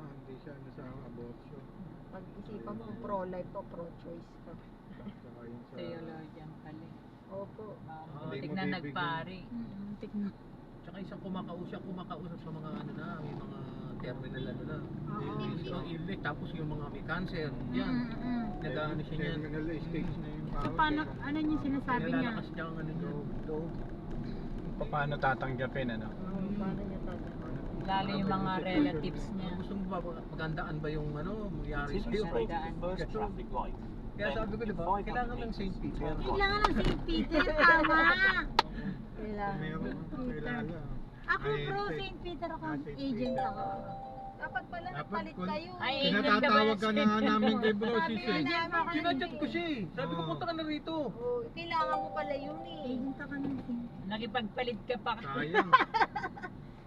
sa abortion. Pag-isipan mo, kung pro-life o pro-choice ka. Tsaka yun sa... Theologian pala. Opo. Hindi mo Tignan bibigyan. nagpari. Tignan. Tsaka isang kumakausap sa mga ano na, may mga terminal ano na. Oo. Yung illness, tapos yung mga may cancer. Yan. Nag-ano siya niyan. Terminal stage na yung So, tao. paano, ano yung sinasabi niya? Nilalakas niya ang ano niya. So, Paano tatanggapin, ano? Paano niya tatanggapin? Lalo yung mga relatives niya. Gusto mo ba magandaan ba yung ano, mangyari Continue sa'yo? straight at the first traffic light. Kaya sabi ko, di ba, kailangan ng St. Peter. Kailangan ng St. Peter, tama. Kailangan. Meron akong kilala. Ako Ay, pro St. St. Peter ako, Ah, St. agent Peter. ako. Dapat pala Dapat nagpalit kung- kayo. Ay, eh. Pinatawag ka na nga namin kay Bro Sabi Sis nga eh. namin, Sinadjat ko siya eh. Sabi ko, Oo. punta ka na rito. Oh, kailangan mo pala yun eh. Agent ako ng St. Nakipagpalit ka pa. Sayang.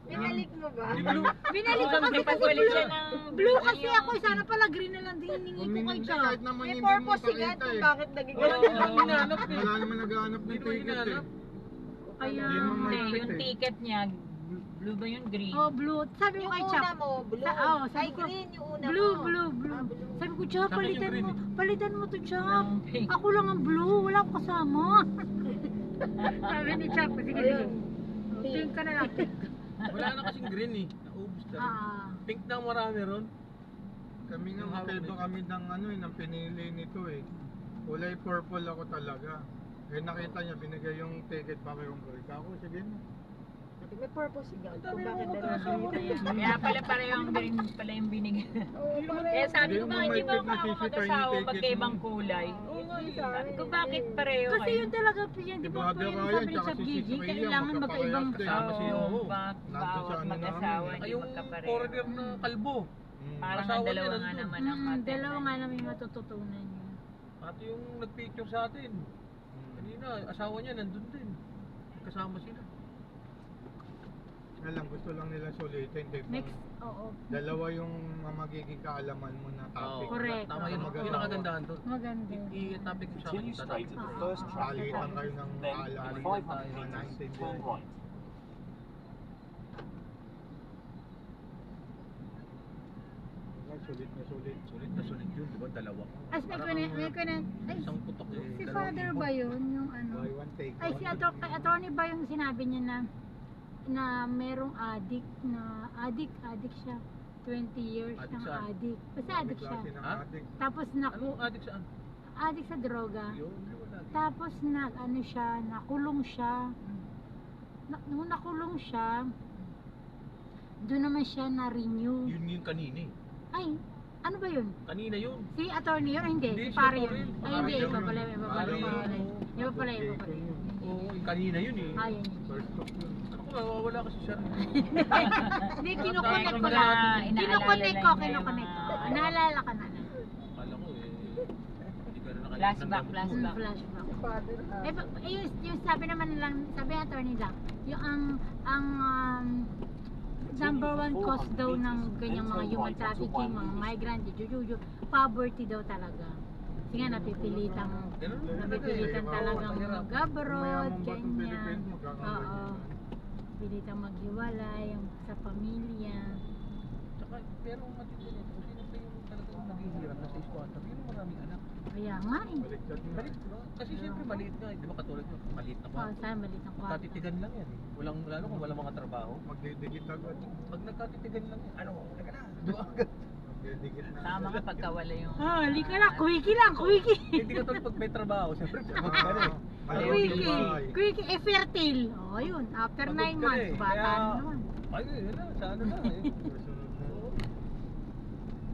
Pinalik mo ba? Hindi mo- Binalik ko kasi Nakipagpalit siya ng blue kasi ako, sana pala green na lang din hiningi ko kay Hindi, Chap. kahit naman May hindi mo purpose si God makita kung eh. bakit naging Wala ganun. naman hinahanap eh. Wala naman naghahanap ng Hindi mo ticket eh. hinahanap. Kaya, Hindi mo Hindi, makita yung eh. ticket niya, blue ba yun? Green? oh blue. Sabi ko Yung kay una Chap, mo, blue. sabi Ay, ko, green yung una blue, mo. blue, blue. Sabi ko, Chap, Sa akin yung green palitan mo to, Chap. Ng pink. Ako lang ang blue, wala akong kasama. Sabi ni Chap, sige, sige. Ayun. Pink ka na lang. Wala na kasing green eh. Naubos na rin. Ah, Pink na ang marami ron. Kami nga magkaiba kami ng ano eh, ng pinili nito eh. Kulay purple ako talaga. Eh nakita niya, binigay yung ticket pa kay Umbro. Ako, sige na. Sabi, may purpose si God. Ang Kung dami bakit mo ganun. magkasama rin. Kaya pala pareho ang green pala yung binigyan. Kaya sabi ko ba, hindi ba ako mag-asawa magkaibang kulay? Oo nga, Sabi ko, bakit pareho kasi kayo? yun talaga po yan, di Si ba po Brother yun Ryan, sabi ni tsaka Chap si Gigi, Sophia, kailangan magkaibang magkapayas din. Kasama si Oo. Nandun sa Bawat ano mag-asawa, namin. hindi Yung magkapareho. foreigner na kalbo. Parang Asawa ang niya dalawa nga nandun. naman ang atin. Dalawa nga naman yung matututunan niya. At yung nagpicture sa atin. Kanina, asawa niya nandun din. Kasama sila. Alam, gusto lang nila sulitin. Diba? Next, oo. Dalawa yung magiging kaalaman mo na topic. Correct. Tama yun. Maganda. Yun ang kagandahan doon. Maganda. I-topic ko sa akin. Continue straight at the first traffic Palitan light. kayo ng Then, aalala in tayo 500 mga meters, 19 turn right. Sulit na sulit. Sulit na sulit yun, di ba? Dalawa. As may kunin, ay, Isang putok eh. si dalawang father libo. ba yun, yung ano? Buy one, take Ay, one. si attorney ba yung sinabi niya na merong addict siya. 20 years Addict ng saan? addict. Basta May addict siya. klase ng Ha? addict. Tapos Anong addict saan? addict sa droga. Yun, wala. Tapos nakulong siya. Nung nakulong siya, doon naman siya na-renew. Yun yung kanina eh. Ay, ano ba yun? Kanina yun. Si attorney yun? Ay, hindi. Hindi, Si siya pare pa yun. rin. Ay, hindi. Pare Iba yun. pala. Iba pala. Pare Iba yun. pala. Iba pala. Iba pala. Oo, yung kanina yun eh. Ah, yun. First stop yun. Ako mawawala kasi siya. Hindi, kinukonek ko Kumbaga, lang. inaalala Kinukonek lang ko, niya yung kinukonek ko. mga- Naalala ka na. Kala ko eh. Hindi ka na nakalimutan. Flashback, ng- flashback. Flashback. Father, Yung sabi naman lang, sabi ng attorney lang, yung ang number one cause daw ng ganyang mga human trafficking, mga migrant, jujuju, poverty daw talaga. Kasi nga napipilitang Ganun lang talaga eh. napipilitan talagang Mahirap. mag-abroad, Kung mayaman ba itong ganyan. Philippines, magkakaroon Oo. yan. Pilitang maghiwalay sa pamilya. Tsaka, pero matindi nito, kung sino pa yung talagang naghihirap na sa squatter, yun ang maraming anak. Kaya nga eh. Baliktad na. Balik, diba? Kasi siyempre maliit nga, eh. di ba katulad mo, maliit na Oh, kwarto. saan malit ang kwarto. Nagkatitigan lang yan eh. Walang, lalo kung walang mga trabaho. Magdidikit agad. Pag nagkatitigan lang yan, ano, teka na, diba? Magdidikit na. Tama nga pagkawala yung... Ah, halika lang, quickie lang, quickie. Hindi katulad pag may trabaho, siyempre, pagod ka na eh. Quickie, quickie, fertile. Oh, yun, after Pagod 9 ka na months, eh. bata Kaya- na naman. Ay, yun na, sa ano na eh. Oo.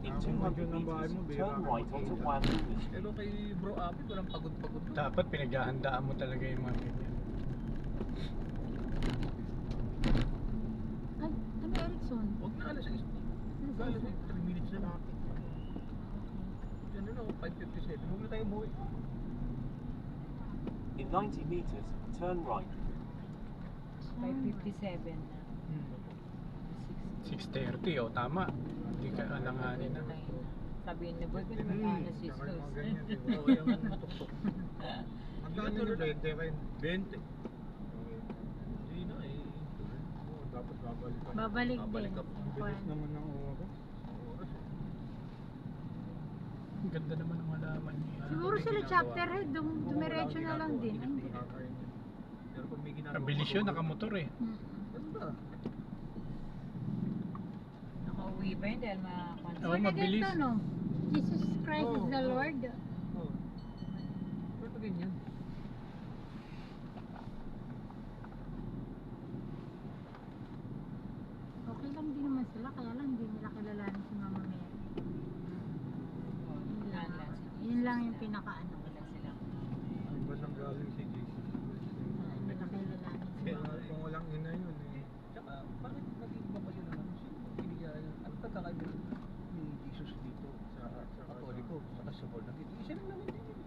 In Kung 200 magyon ang bahay meters, mo, bira turn ka right onto makita. Wan Street. Pero kay Bro Apit, walang pagod-pagod. Dapat pinaghahandaan mo talaga yung mga ganyan. Ay, ano Erickson? Huwag na alas 6. Huwag alas 3 minutes na lang. Yan na lang, 5:57. Huwag na tayo umuwi. In 90 meters, turn right. 5:57 na. 6:30, tama. Hindi ka alanganin na. Sabihin ni Boy, kung mag-alas is Tsaka yung mga close. ganyan, di ba? Oo, yan ang tuktok. Magkano yung 20 rin? 20. Hindi na eh. Oo, dapat babalik ka. Babalik Babalik din. ka. Yung Bilis kwan. naman ng oras. Oras eh. Ang ganda naman ng malaman niya. Siguro sila chapter head, dumiretso na lang din. Ay, hindi. Nakakainis. Pero pag may ginagawa. Ang bilis yun, nakamotor eh. Mm. Ganda. Nakauwi pa yun dahil Oo, Born again mabilis. to, no? Jesus Christ is the Lord. Oh. Pero pag ganyan. Okay lang din lang yung pinaka-ano. Wala silang. Ang ba nang galing si Jesus? Hindi na kayo lalaki. Kung walang ina yun eh. Tsaka, bakit naging iba pa siya naman? Ano pagkakaiba ni Jesus dito sa Katoliko, saka sa Born Again? Isa lang naman din yun.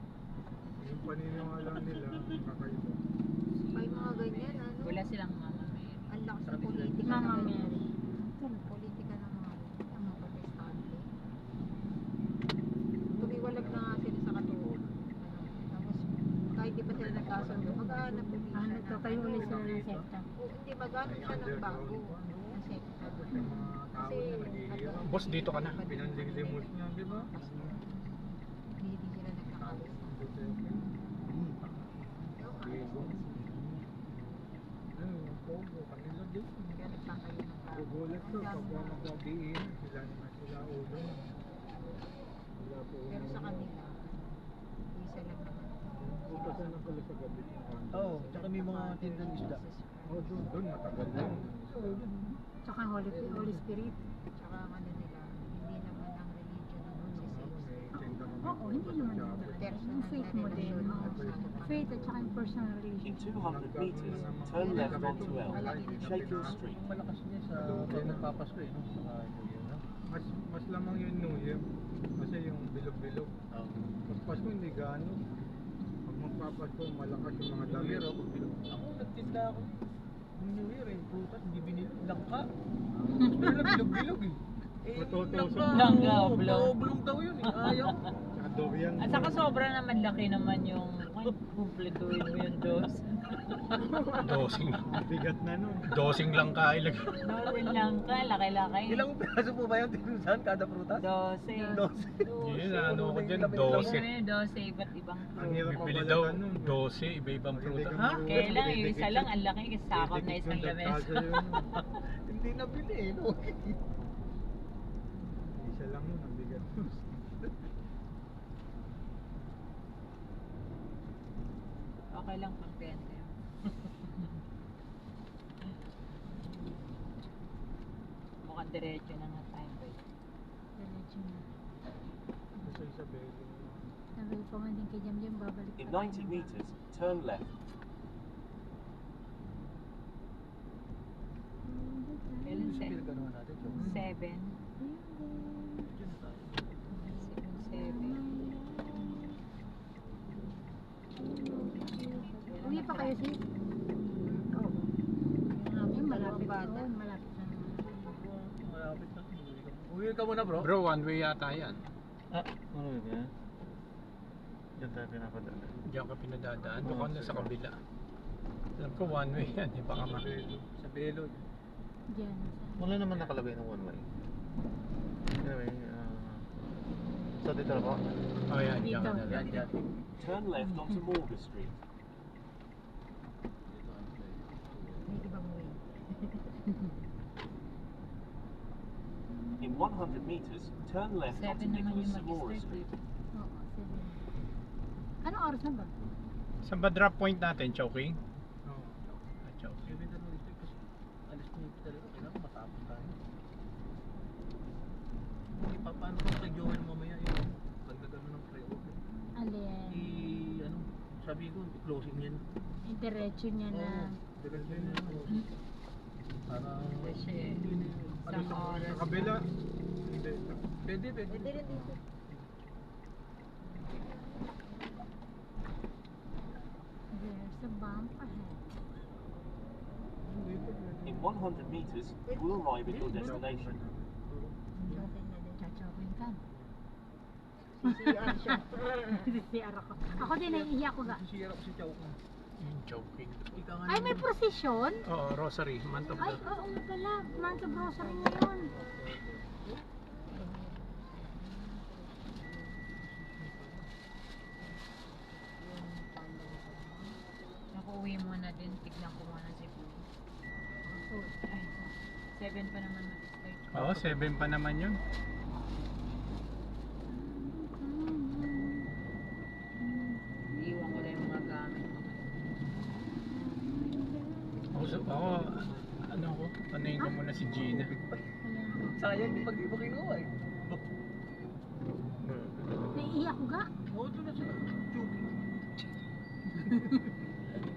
Yung paniniwala nila, kakaiba. May mga ganyan, ano? Wala silang Mama Mary. Ang lakas ng politika. Mama ng- Mary. Politika ng mga protestante. Tumiwalag na nga sila sa katoliko. Tapos, kahit di pa sila nagkasundo, maghahanap ulit siya Ano to, kayo ulit sila ng sekta. Hindi, maghanap siya ng bago. Na sekta. Tapos yung mga tao niya naghihirap. Boss, dito ka na. Pinanlimlimos niya, di ba? Hindi sila nagkakalis. Ayun, Pogo, kanila din. Kaya nagkakayo ng bago. Gugulat ko pagka nagkabihin, sila naman sila ulo. Wala po Pero sa kanila, isa lang naman. Pupunta na pala sa gabi. Oo, tsaka may mga tindang isda. Oh, doon matagal yun. Tsaka Holy Spirit. Tsaka ang ano nila, hindi naman ang religion ng magsisave. Oo, hindi naman yun. Yung faith mo din. Faith at saka yung personal In relationship. 200 meters, turn left onto L. Shakin Street. Malakas niya sa pag nagpapasko eh, no? Saka New Year, no? Mas lamang yung New Year. Kasi yung bilog-bilog. Pag Pasko hindi gaano. Pag magpapasko, malakas yung mga New damit. Year, ako bilog. Ako nagtinda ako. Yung New Year eh, prutas, hindi binili. Langka. Pero na bilog-bilog eh. Matutusok. Langka, oo, oblong. oblong daw yun eh. Ayaw. Tsaka durian. At saka sobra naman laki naman yung kumpletuin mo yung dose. Dosing. Bigat na nun. Dosing lang kailag. Dosin lang ka, laki-laki. Ilang piraso po ba yung tinusan kada prutas? 12. 12. Yun, ano ko dyan, Kasi 12. 12, iba't ibang Ang fruit. hirap Bibili mabalatan daw nun. 12, iba-ibang prutas. Ha? Kaya lang, yung isa lang, ang laki kasi sakop na isang lamesa. Hindi nabili eh, no? Isa lang yun, ang bigat. Okay lang pang 20. Mukhang diretso na nga tayo. Diretso na. Sa Isabel. Sabi ko nga din kay Jam Jam, babalik In pa tayo 90 ng meters, turn left. Kailan Sabi ka naman natin, Joe. 7. Diyan na tayo. 7. Uwi pa kayo sis? Oo. Yung malapit bata. doon, malapit na. Malapit na. Uwi ka muna bro. Bro, one way yata yan. Ano yun yan? Diyan tayo pinapadala. Diyan ka pinadadaan. Doon ka na sa kabila. Alam ko one way yan. Eh, baka ma... Sa Belo. Diyan. Wala naman nakalagay ng one way. Anyway, so dito na po. Oh yan, diyan ka na Yan, lang. yan. Turn left onto Morgan Street. May ibang way. In 100 meters, turn left 7 onto naman Nicholas yung Zamora mag-start. Street. Oo, 7. Anong oras na ba? Saan ba drop point natin, Chowking? Oo. Ah, Chowking. Kevin na Luis kasi alis na yung talaga. Kailangan matapos tayo. Hindi pa, paano kung kay Joel mamaya yung pagdagano ng pre-order? Alin? Ano, sabi ko, closing yan. Yung diretso niya na. Diretso na yun. Para Kasi, ano isang oras. Sa kabila. Hindi. Pwede. Pwede rin dito. There's a bump ahead. In 100 meters, you will arrive at your destination. Joking na din. Chachokin ka. CCR siya. CCR ako. Ako din, naiiyak ko ga. Sisira ko si Chow ko. Yung Chowking. Ika nga Ay, may naman. procession? Oo, Rosary. Month of Ay, the... oo nga pala. Month of Rosary ngayon. Naku-uwi mo na din. Tignan ko muna si Pui. Ay, 7 pa naman mag-start. Oo, 7 pa naman yun. Iiwan ko na yung mga gamit mo. Ako, ano ko, panayin ko muna si Gina. Sayang, di pag di mo kinuha eh. Naiiyak ako ga. Oo, doon na sila. Chuki.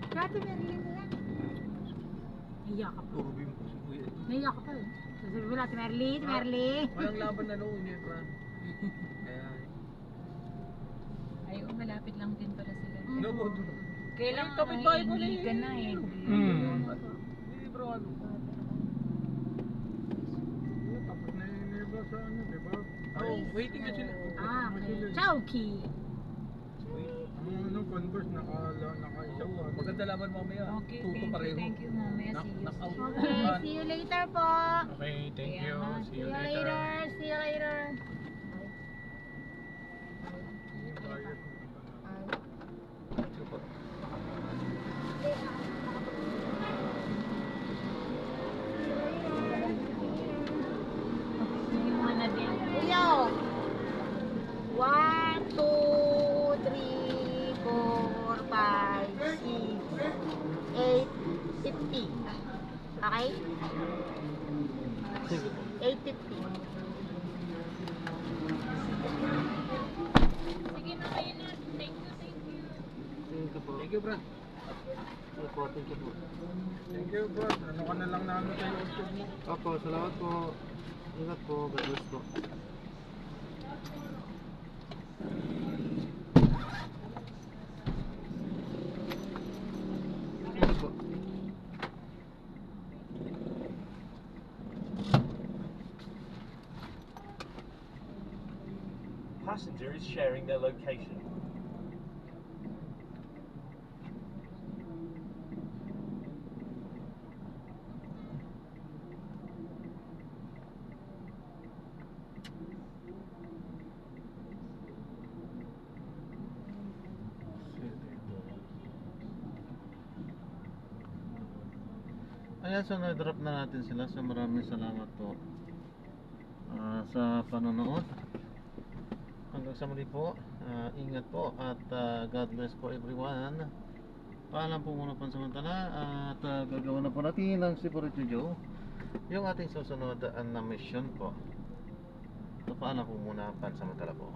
Dati Merlin na lang. Naiyak ka pa. Puro bim ko si Kuya. Naiyak ka pa eh. Sasabi ko lang, Merly, Merly. Walang laban na noon, Nebra. Kaya, Ay, malapit lang din pala sila. no, mo doon. Kailan Ay, kapitbahay ko hindi na eh. ka na eh. Hindi, bro, ano? Tapos na yung neighbor sa ano, di ba? Oh, waiting na sila. Ah, okay. Chowky. Ang ano, Converse, naka-isa pa. Maganda laban mamaya. Okay, Tuto pareho. thank you. Mamaya see you. Knock out. Okay, see you later po. Okay, thank you. Kaya See See you you later. later. See you later. Yung bayad. See you na din. Kuya, 1, 2, 3, 4, 5, 6, 8, 50. Okay? Sige po. 850. Sige na kayo na. Thank you, thank you. Thank you po. Thank you, bro. Thank you po, thank you po. Thank you, bro. Ano ka na lang namin kayo usog mo. Opo, salamat po. Ingat po, God bless po. Thank you po. Passenger is sharing their location. Ayan, so na-drop na natin sila. So maraming salamat po sa panonood. Hanggang sa muli po. Ingat po at God bless po everyone. Paalam po muna pansamantala at gagawa na po natin ng Sipurito Joe yung ating susunod na mission po. So paalam po muna pansamantala po.